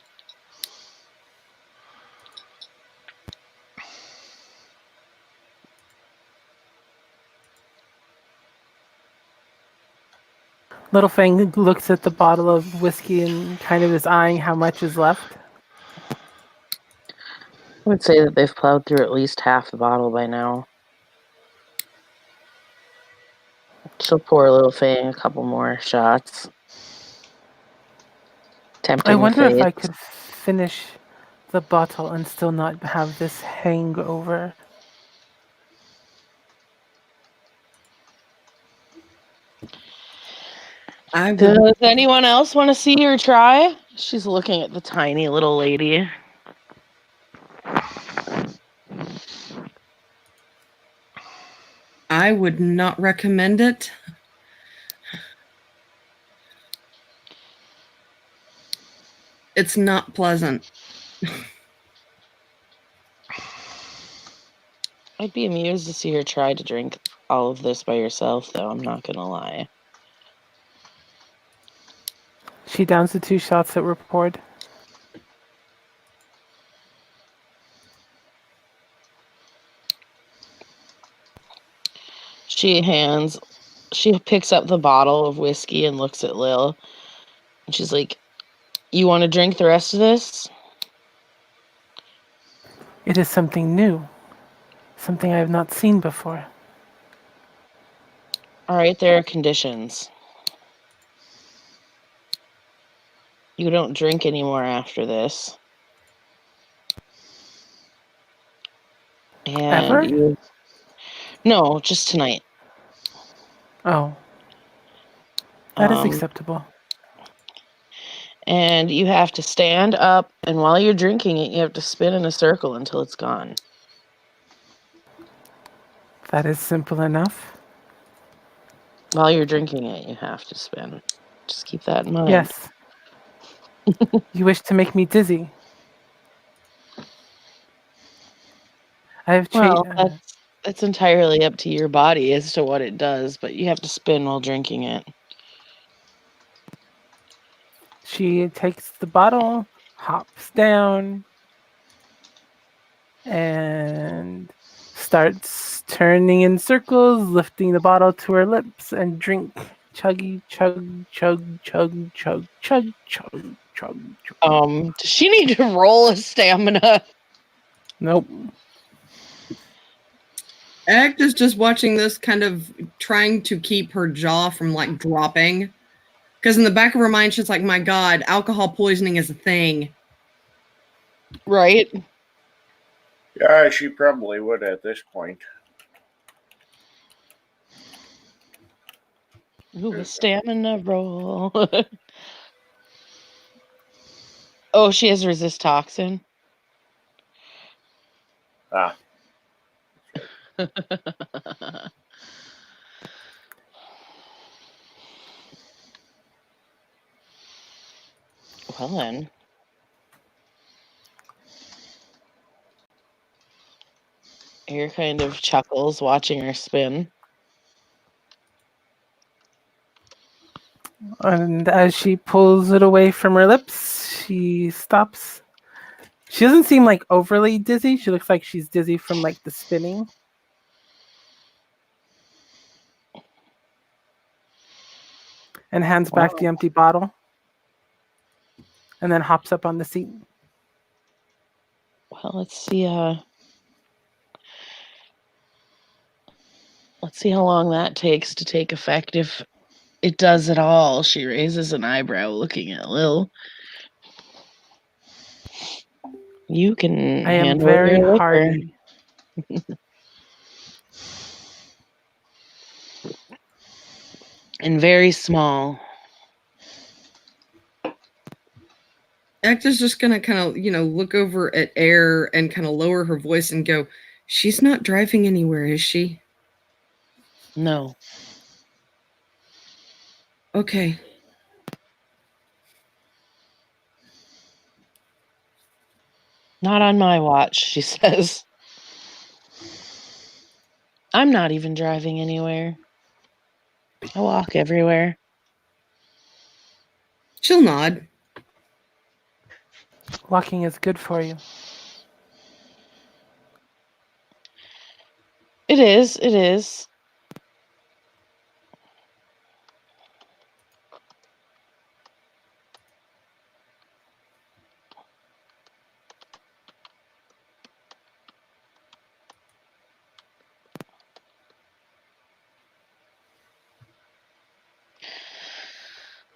Little Fang looks at the bottle of whiskey and kind of is eyeing how much is left. I would say that they've plowed through at least half the bottle by now. She'll pour little Fang a couple more shots. Tempting I the wonder if I fates. could finish the bottle and still not have this hangover. I would Does anyone else want to see her try? She's looking at the tiny little lady. not recommend it. It's not pleasant. I'd be amused to see her try to drink all of this by herself, though, I'm not gonna lie. She downs the 2 shots that were poured. She picks up the bottle of whiskey and looks at Lil. And she's like, "You want to drink the rest of this?" It is something new. Something I have not seen before. All right, there are conditions. You don't drink anymore after this. And Ever? No, just tonight. Oh. That is Um, acceptable. And you have to stand up, and while you're drinking it, you have to spin in a circle until it's gone. That is simple enough. While you're drinking it, you have to spin. Just keep that in mind. Yes. You wish to make me dizzy. I have Well, that's entirely up to your body as to what it does, but you have to spin while drinking it. She takes the bottle, hops down, and starts turning in circles, lifting the bottle to her lips and drink. Chuggy, chug, chug, chug, chug, chug, chug, chug, chug. Does she need to roll a stamina? Nope. Act is just watching this, kind of trying to keep her jaw from like dropping. Because in the back of her mind, she's like, my God, alcohol poisoning is a thing. Right? Yeah, she probably would at this point. Ooh, a stamina roll. Oh, she has resist toxin. Ah, Well then. Ear kind of chuckles watching her spin. And as she pulls it away from her lips, she stops. She doesn't seem like overly dizzy. She looks like she's dizzy from like the spinning. And hands back the empty bottle. And then hops up on the seat. Well, let's see how long that takes to take effect. If it does at all, she raises an eyebrow looking at Lil. You can I am handle very your liquor. hardy. And very small. Act is just gonna kind of, look over at Air and kind of lower her voice and go, she's not driving anywhere, is she? No. Okay. Not on my watch, she says. I'm not even driving anywhere. I walk everywhere. She'll nod. Walking is good for you. It is.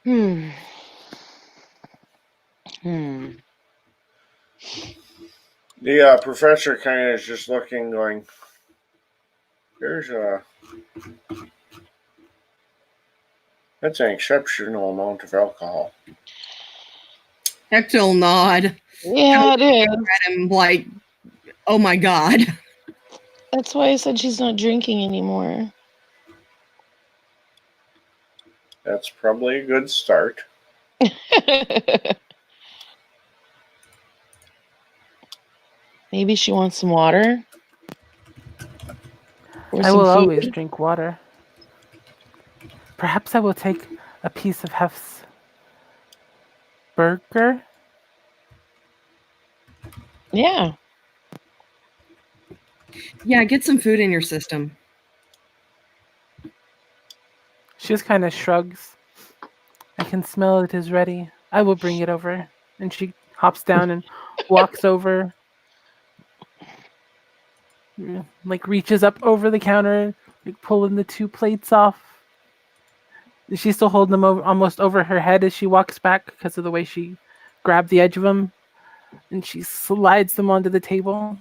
Hmm. Hmm. The professor kind of is just looking, going, that's an exceptional amount of alcohol. Heck will nod Yeah, it is. at him like, oh my god. That's why I said she's not drinking anymore. That's probably a good start. Maybe she wants some water. Or I some will food. always drink water. Perhaps I will take a piece of Hef's burger. Yeah. Yeah, get some food in your system. She just kind of shrugs. I can smell it is ready. I will bring it over. And she hops down and walks over, like reaches up over the counter, like pulling the 2 plates off. She's still holding them almost over her head as she walks back because of the way she grabbed the edge of them. And she slides them onto the table.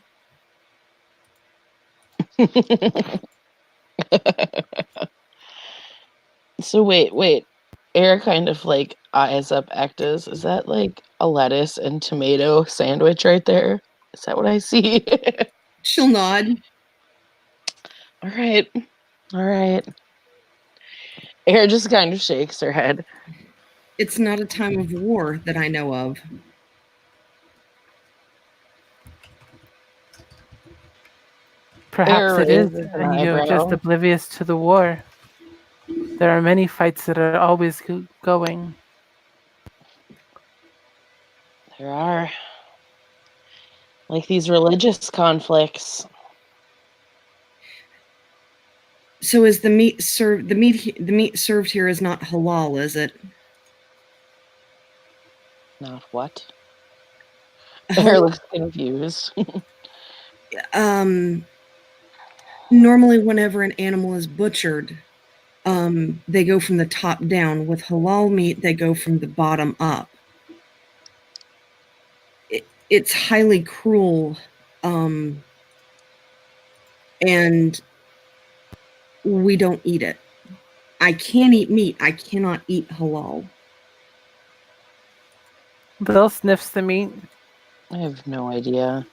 So wait. Air kind of like eyes up Ecta's. Is that like a lettuce and tomato sandwich right there? Is that what I see? She'll nod. All right. Air just kind of shakes her head. It's not a time of war that I know of. Perhaps Air it is, raises an and you're just eyebrow. oblivious to the war. There are many fights that are always going. There are. Like these religious conflicts. So is the meat served? The meat served here is not halal, is it? Not what? Air looks confused. Normally, whenever an animal is butchered, they go from the top down. With halal meat, they go from the bottom up. It's highly cruel, and we don't eat it. I can eat meat. I cannot eat halal. Bill sniffs the meat. I have no idea.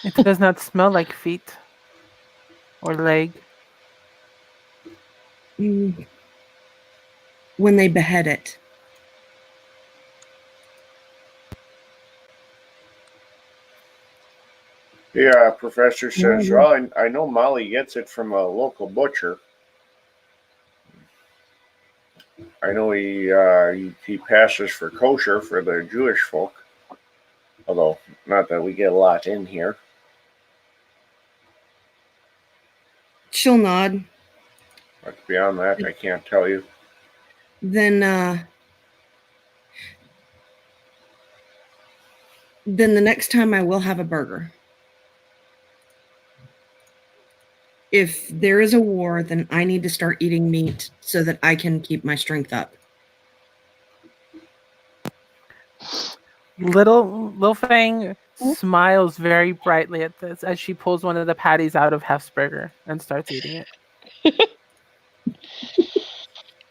It does not smell like feet or leg. When they behead it. The professor says, well, I know Molly gets it from a local butcher. I know he passes for kosher for the Jewish folk. Although, not that we get a lot in here. She'll nod. But beyond that, I can't tell you. Then the next time I will have a burger. If there is a war, then I need to start eating meat so that I can keep my strength up. Little Fang smiles very brightly at this as she pulls one of the patties out of Hef's burger and starts eating it.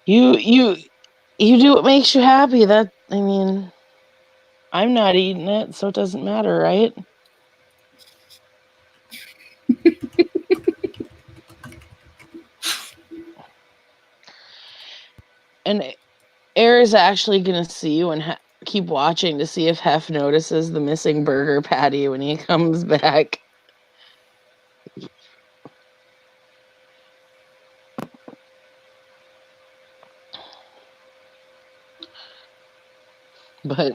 You do what makes you happy. I'm not eating it, so it doesn't matter, right? And Air is actually gonna see you and keep watching to see if Hef notices the missing burger patty when he comes back. But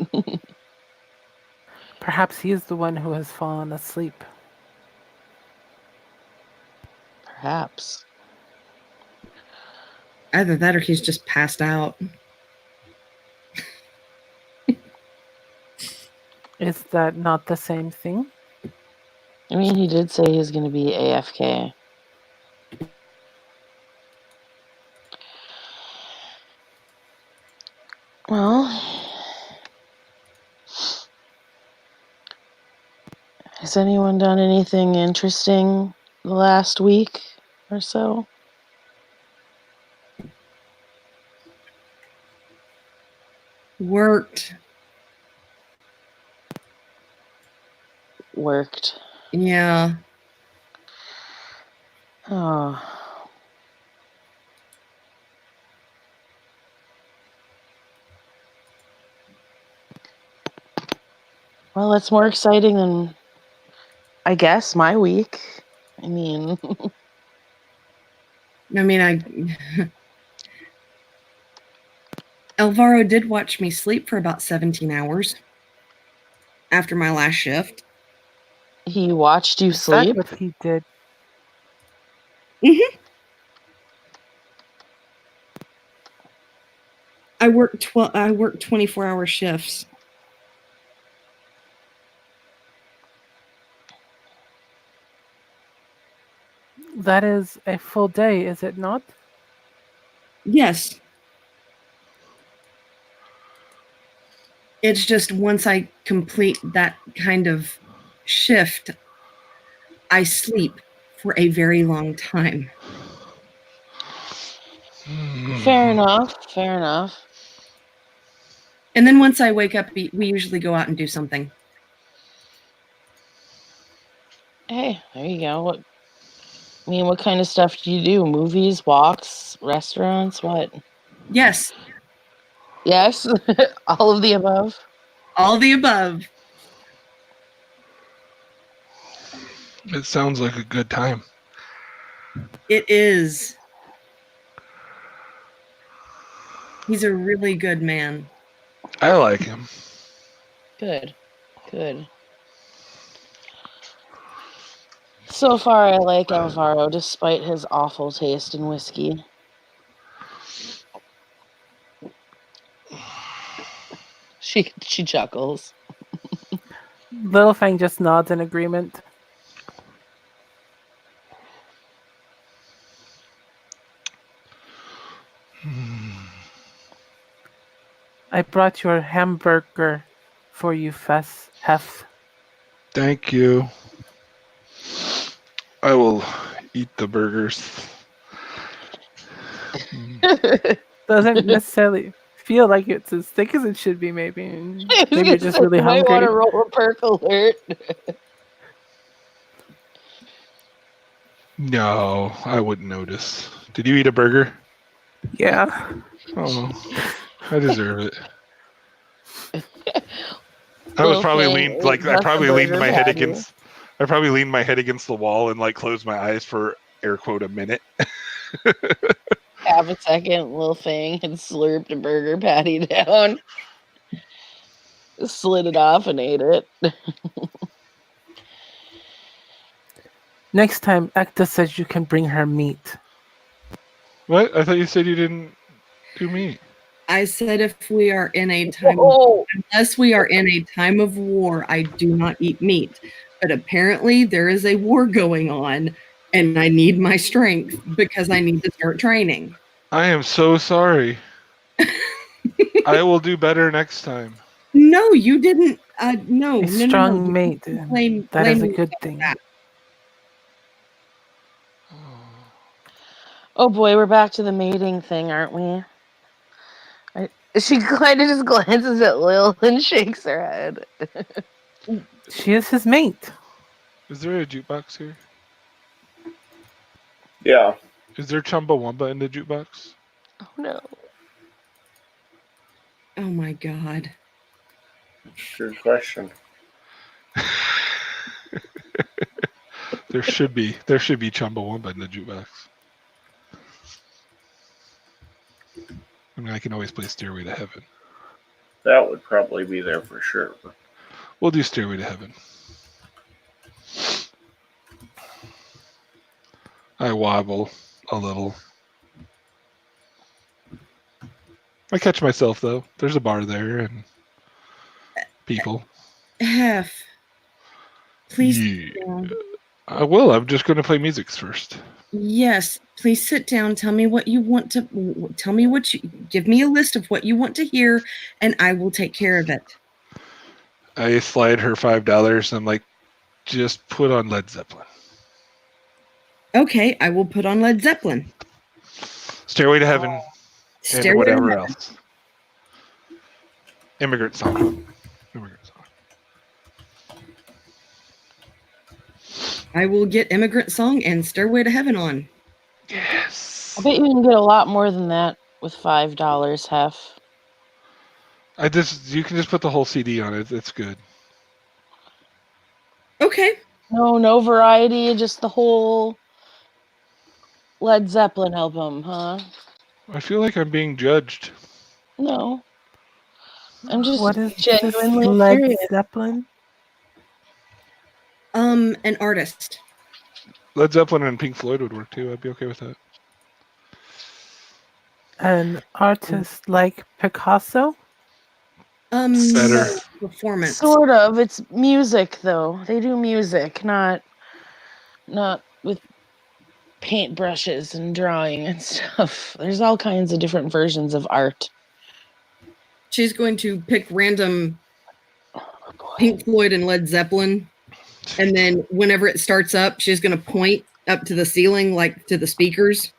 Perhaps he is the one who has fallen asleep. perhaps. Either that or he's just passed out. Is that not the same thing? I mean, he did say he's going to be AFK. Has anyone done anything interesting the last week or so? Worked. Worked. Yeah. Oh. Well, that's more exciting than, I guess, my week. I mean, Alvaro did watch me sleep for about 17 hours after my last shift. he watched you Is that sleep. what he did? I worked 24-hour shifts. That is a full day, is it not? Yes. It's just once I complete that kind of shift, I sleep for a very long time. Fair enough. Fair enough. And then once I wake up, we usually go out and do something. Hey, there you go. What kind of stuff do you do? Movies, walks, restaurants, what? Yes, Yes, all of the above. all the above. It sounds like a good time. It is. He's a really good man. I like him. Good. Good. So far, I like Alvaro, despite his awful taste in whiskey. She chuckles. Little Fang just nods in agreement. I brought your hamburger for you, Hef. Thank you. I will eat the burgers. Doesn't necessarily feel like it's as thick as it should be, maybe. Maybe you're just really You might want hungry. to roll a perk alert. No, I wouldn't notice. Did you eat a burger? Yeah. Oh, I deserve it. I was Little probably Fang leaned ate like I just a probably leaned burger my head patty. against. I probably leaned my head against the wall and like closed my eyes for air quote a minute. Half a second, Little Fang had slurped a burger patty down, slid it off, and ate it. Next time, Ekta says you can bring her meat. What? I thought you said you didn't do meat. I said if we are in a time, Oh, unless we are in a time of war, I do not eat meat. But apparently there is a war going on, and I need my strength because I need to start training. I am so sorry. I will do better next time. No, you didn't. No. A strong mate. Blame That is a me good for thing. that. oh boy, we're back to the mating thing, aren't we? She kind of just glances at Lil and shakes her head. She is his mate. Is there a jukebox here? Yeah. Is there Chumbawamba in the jukebox? Oh no. Oh my God. Good question. There should be Chumbawamba in the jukebox. I mean, I can always play Stairway to Heaven. That would probably be there for sure. But We'll do Stairway to Heaven. I wobble a little. I catch myself though. There's a bar there and people. Hef, please. Yeah. Sit down. I will. I'm just going to play music first. Yes, please sit down. Tell me what you want to. Tell me what you. Give me a list of what you want to hear, and I will take care of it. I slide her $5. I'm like, just put on Led Zeppelin. Okay, I will put on Led Zeppelin. Stairway to Heaven and Stairway to whatever Heaven. else. Immigrant Song. Immigrant Song. I will get Immigrant Song and Stairway to Heaven on. Yes. I bet you can get a lot more than that with $5, Hef. You can just put the whole CD on it. It's good. Okay. No variety, just the whole Led Zeppelin album, huh? I feel like I'm being judged. No. I'm just What is this genuinely Led curious. Zeppelin? An artist. Led Zeppelin and Pink Floyd would work too. I'd be okay with that. An artist like Picasso? Better. No, performance. Sort of. It's music, though. They do music, not with paintbrushes and drawing and stuff. There's all kinds of different versions of art. She's going to pick random Oh, boy. Pink Floyd and Led Zeppelin, and then whenever it starts up, she's going to point up to the ceiling, like to the speakers,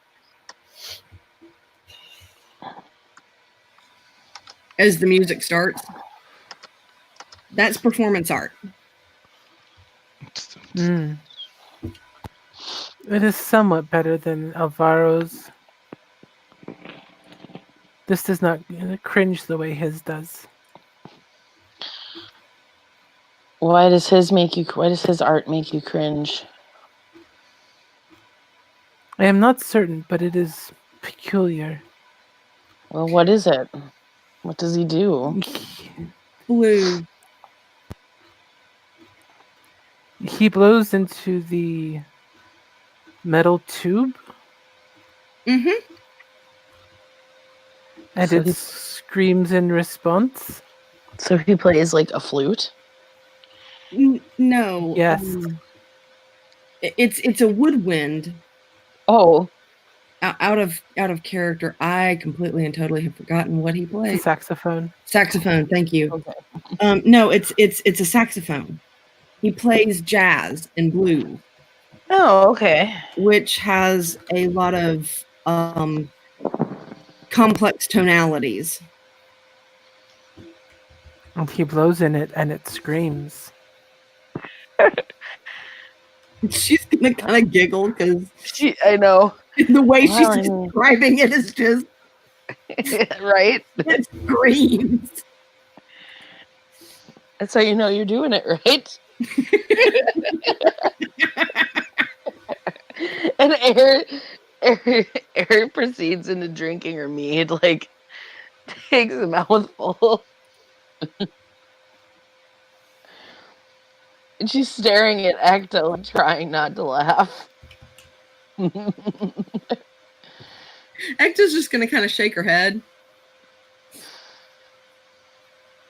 as the music starts. That's performance art. Mm. It is somewhat better than Alvaro's. This does not cringe the way his does. Why does his art make you cringe? I am not certain, but it is peculiar. Well, what is it? What does he do? Blue. He blows into the metal tube, Mm-hmm. and So it he- screams in response. So he plays like a flute? No. Yes. It's a woodwind. Oh, Out of character. I completely and totally have forgotten what he It's a plays. saxophone. Saxophone. Thank you. okay. No, it's a saxophone. He plays jazz and blues, Oh, okay. which has a lot of complex tonalities. And he blows in it, and it screams. She's gonna kind of giggle because I know. the way Wow, she's I mean- describing it is just Right? it screams. That's how you know you're doing it right. And Air proceeds into drinking her mead, like takes a mouthful. And she's staring at Ecto and trying not to laugh. Ecta's just gonna kind of shake her head.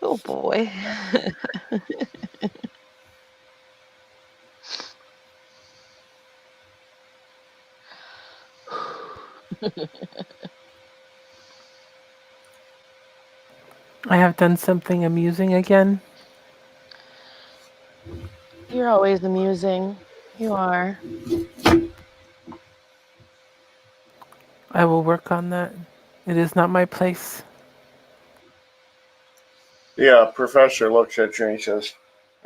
Oh boy. I have done something amusing again. You're always amusing. You are. I will work on that. It is not my place. The professor looks at you and he says,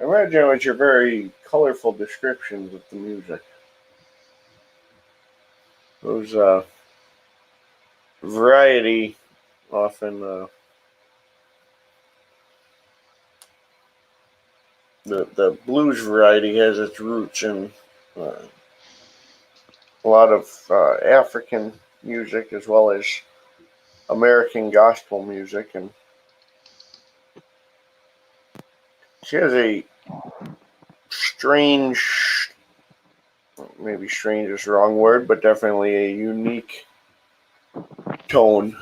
I imagine it was your very colorful descriptions of the music. Those variety often the blues variety has its roots in a lot of African music as well as American gospel music, and she has a strange, maybe strange is the wrong word, but definitely a unique tone.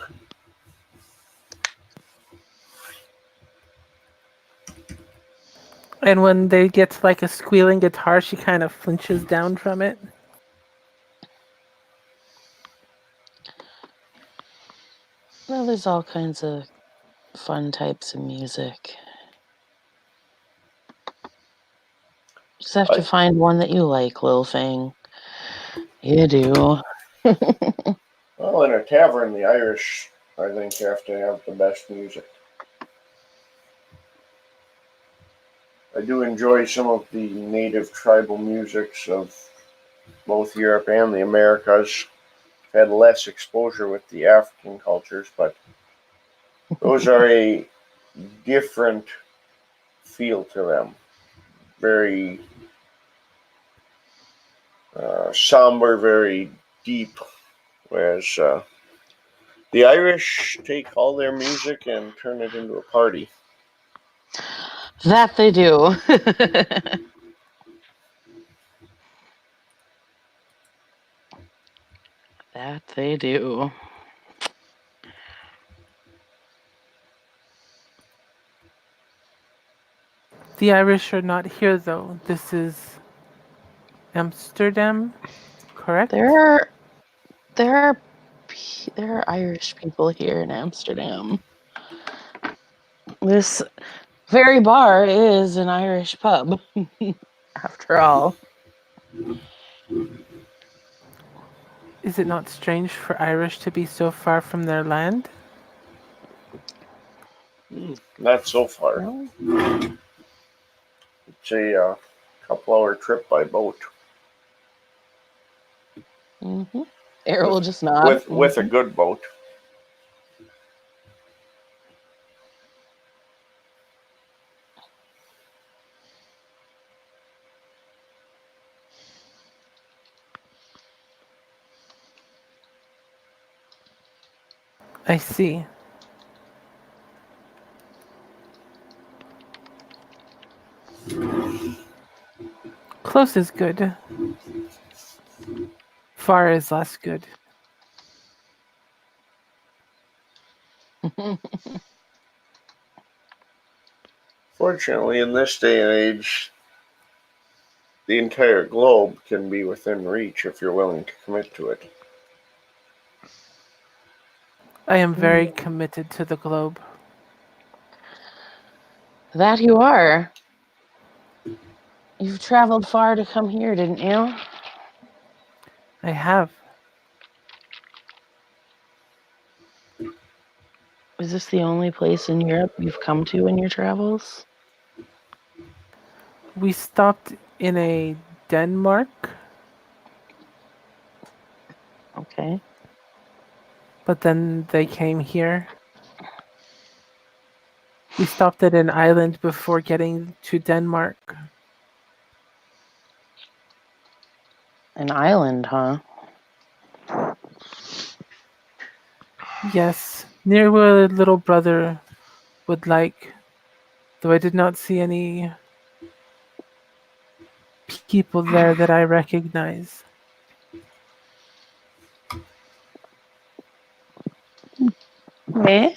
And when they get to like a squealing guitar, she kind of flinches down from it. Well, there's all kinds of fun types of music. Just have to find one that you like, Lil Fang. You do. Well, in a tavern, the Irish, I think, have to have the best music. I do enjoy some of the native tribal musics of both Europe and the Americas. Had less exposure with the African cultures, but those are a different feel to them. Very somber, very deep. Whereas the Irish take all their music and turn it into a party. That they do. That they do. The Irish are not here, though. This is Amsterdam, correct? There are Irish people here in Amsterdam. This very bar is an Irish pub, after all. Is it not strange for Irish to be so far from their land? Not so far. Well, It's a couple-hour trip by boat Errol will just nod. with a good boat. I see. Close is good. Far is less good. Fortunately, in this day and age, the entire globe can be within reach if you're willing to commit to it. I am very committed to the globe. That you are. You've traveled far to come here, didn't you? I have. Is this the only place in Europe you've come to in your travels? We stopped in a Denmark, Okay. but then they came here. We stopped at an island before getting to Denmark. An island, huh? Yes, near where little brother would like, though I did not see any people there that I recognize. Eh?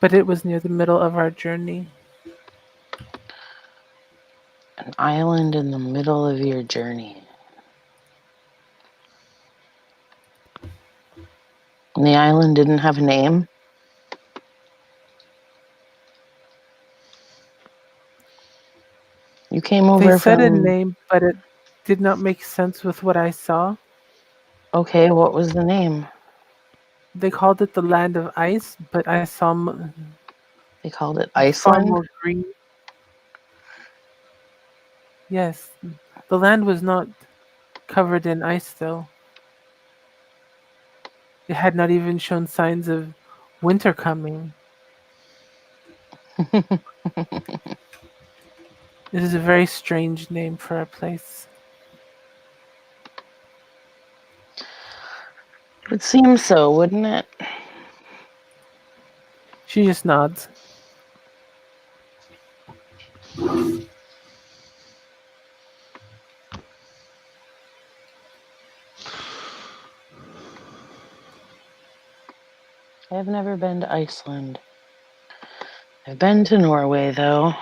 But it was near the middle of our journey. An island in the middle of your journey. And the island didn't have a name? You came over They said a from... name, but it did not make sense with what I saw. Okay, what was the name? They called it the land of ice, but I saw They called it far Iceland? more green. Yes, the land was not covered in ice, though. It had not even shown signs of winter coming. It is a very strange name for a place. It would seem so, wouldn't it? She just nods. I've never been to Iceland. I've been to Norway, though.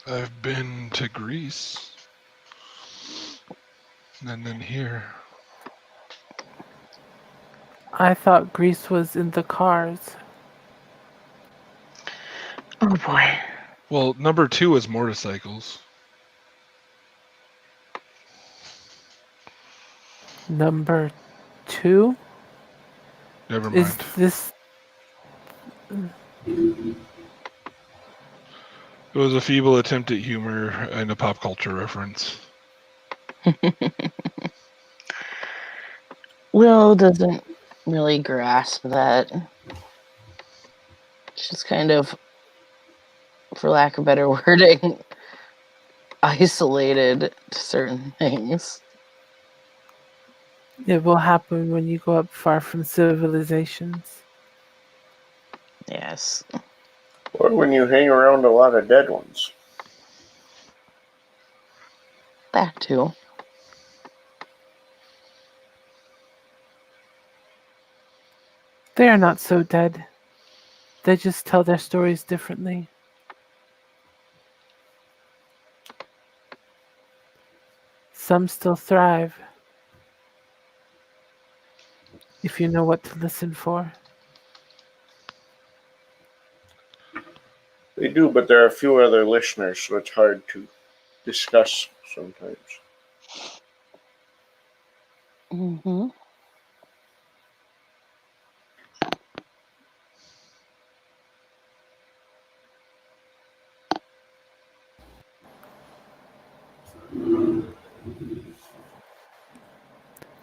I've been to Greece. And then here. I thought Greece was in the cars. Oh boy. Well, number 2 is motorcycles. Number 2? Never Is mind. this... It was a feeble attempt at humor and a pop culture reference. Will doesn't really grasp that. She's kind of, for lack of better wording, isolated to certain things. It will happen when you go up far from civilizations. Yes. Or when you hang around a lot of dead ones. That too. They are not so dead. They just tell their stories differently. Some still thrive. If you know what to listen for. They do, but there are a few other listeners, so it's hard to discuss sometimes. Mm-hmm.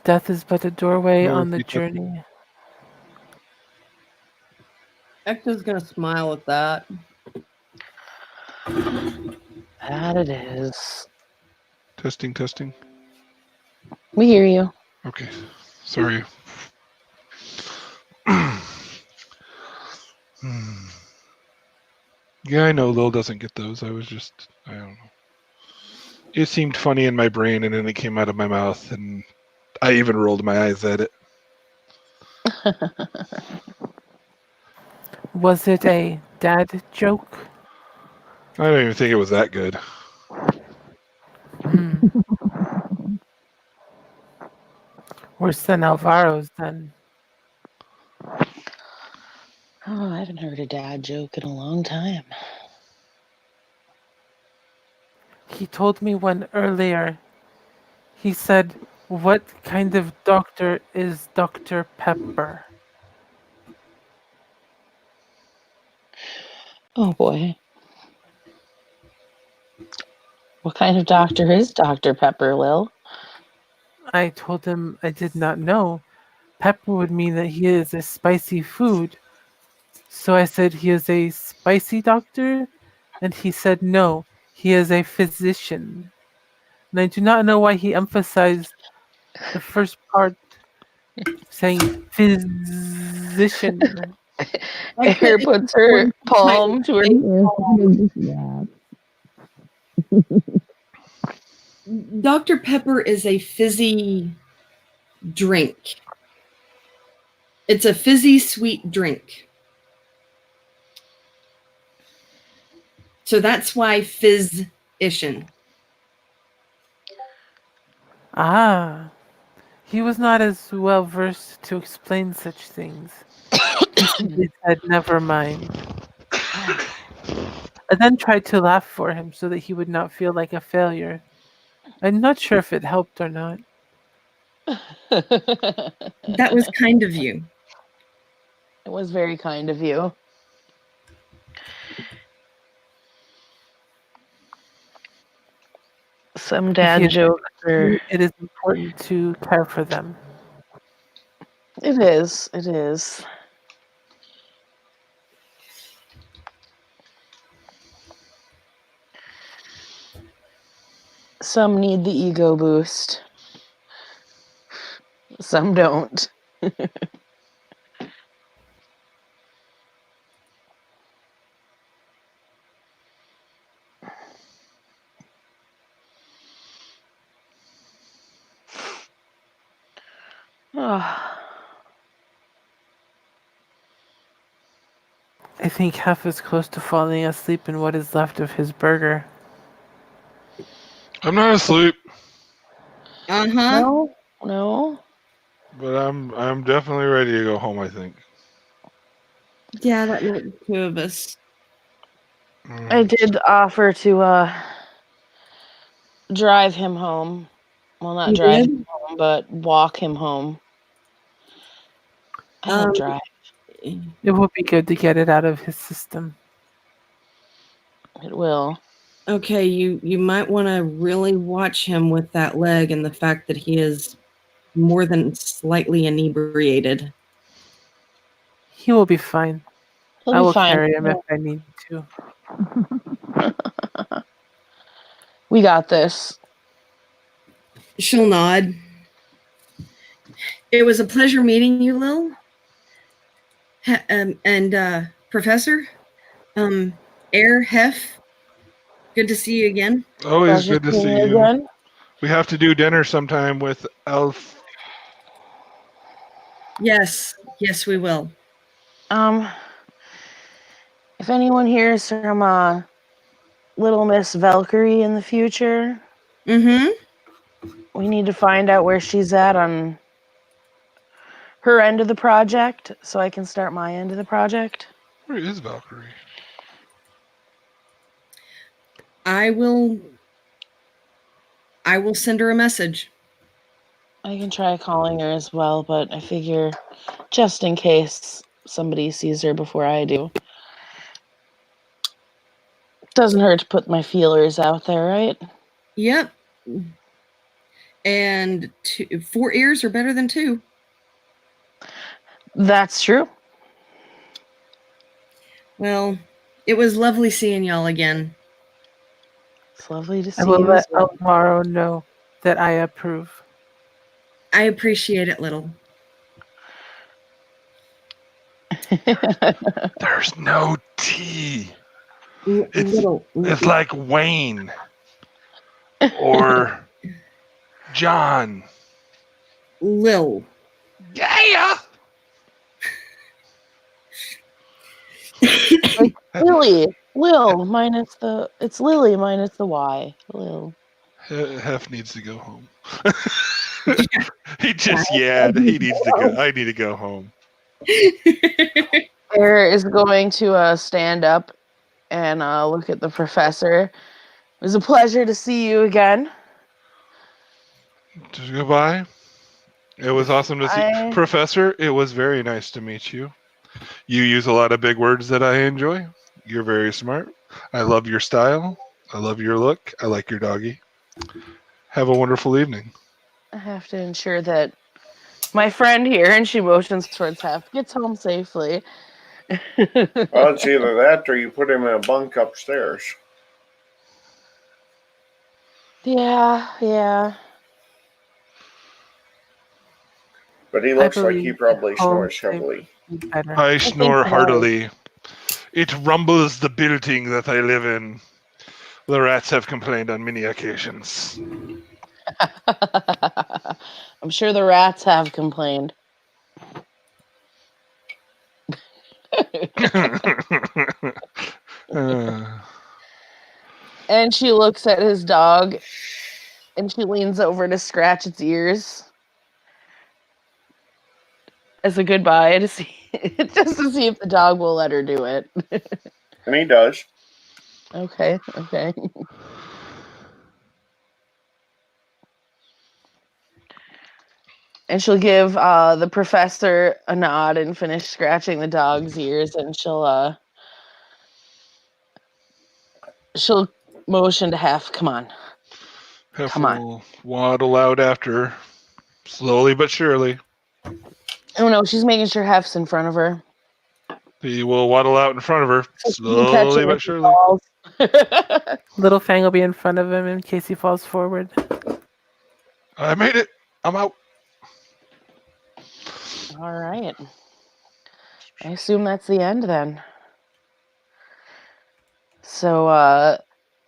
Death is but a doorway No, on the you took- journey. Hector's gonna smile at that. That it is. Testing. We hear you. Okay. Sorry. Yeah, I know Lil doesn't get those. I don't know. It seemed funny in my brain, and then it came out of my mouth, and I even rolled my eyes at it. Was it a dad joke? I don't even think it was that good. Worse than Alvaro's, then. Oh, I haven't heard a dad joke in a long time. He told me one earlier. He said, "What kind of doctor is Dr. Pepper?" Oh boy. What kind of doctor is Dr. Pepper, Lil? I told him I did not know. Pepper would mean that he is a spicy food. So I said he is a spicy doctor, and he said no, he is a physician. And I do not know why he emphasized the first part, saying physician. Air puts her palm to her ear. Dr. Pepper is a fizzy drink. It's a fizzy sweet drink. So that's why physician. Ah, he was not as well versed to explain such things. He simply said, "Never mind." I then tried to laugh for him so that he would not feel like a failure. I'm not sure if it helped or not. That was kind of you. It was very kind of you. Some If dad he is jokes are. it is important to care for them. It is. It is. Some need the ego boost. Some don't. Oh. I think Hef is close to falling asleep in what is left of his burger. I'm not asleep, Uh-huh. No. but I'm definitely ready to go home. I think. Yeah, that makes two of us. I did offer to drive him home. Well, not You drive did? him home, but walk him home. I don't drive. It will be good to get it out of his system. It will. Okay, you might want to really watch him with that leg and the fact that he is more than slightly inebriated. He will be fine. He'll I be will fine. carry him if I need to. We got this. She'll nod. It was a pleasure meeting you, Lil. And Professor, Air Hef. Good to see you again. Always Pleasure good to seeing see you you. again. We have to do dinner sometime with Elf. Yes, we will. If anyone hears from Little Miss Valkyrie in the future, Mm-hmm. we need to find out where she's at on her end of the project so I can start my end of the project. Where is Valkyrie? I will send her a message. I can try calling her as well, but I figure just in case somebody sees her before I do. Doesn't hurt to put my feelers out there, right? Yep. And 4 ears are better than 2. That's true. Well, it was lovely seeing y'all again. It's lovely to I see will you let as well. Alvaro know that I approve. I appreciate it, Little. There's no T. It's Little. it's like Wayne or John. Lil. Yeah. Like Lily. Lil minus the. It's Lily minus the Y. Lil. Hef needs to go home. He just he needs to go. I need to go home. Air is going to stand up and look at the professor. It was a pleasure to see you again. Just goodbye. It was awesome to see I- Professor. It was very nice to meet you. You use a lot of big words that I enjoy. You're very smart. I love your style. I love your look. I like your doggy. Have a wonderful evening. I have to ensure that my friend here, and she motions towards Hef, gets home safely. Well, it's either that or you put him in a bunk upstairs. Yeah. But he I looks like he believe probably home snores heavily. would be better. I think snore so. heartily. It rumbles the building that I live in. The rats have complained on many occasions. I'm sure the rats have complained. And she looks at his dog and she leans over to scratch its ears as a goodbye to see just to see if the dog will let her do it. And he does. Okay. And she'll give the professor a nod and finish scratching the dog's ears, and she'll motion to Hef. Come on. Hef Come on. will waddle out after, slowly but surely. Oh no, she's making sure Hef's in front of her. He will waddle out in front of her, So she can catch slowly him but if he surely. falls. Little Fang will be in front of him in case he falls forward. I made it. I'm out. All right. I assume that's the end then. So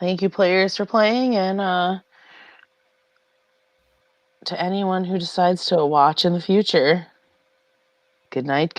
thank you players for playing, and to anyone who decides to watch in the future, good night.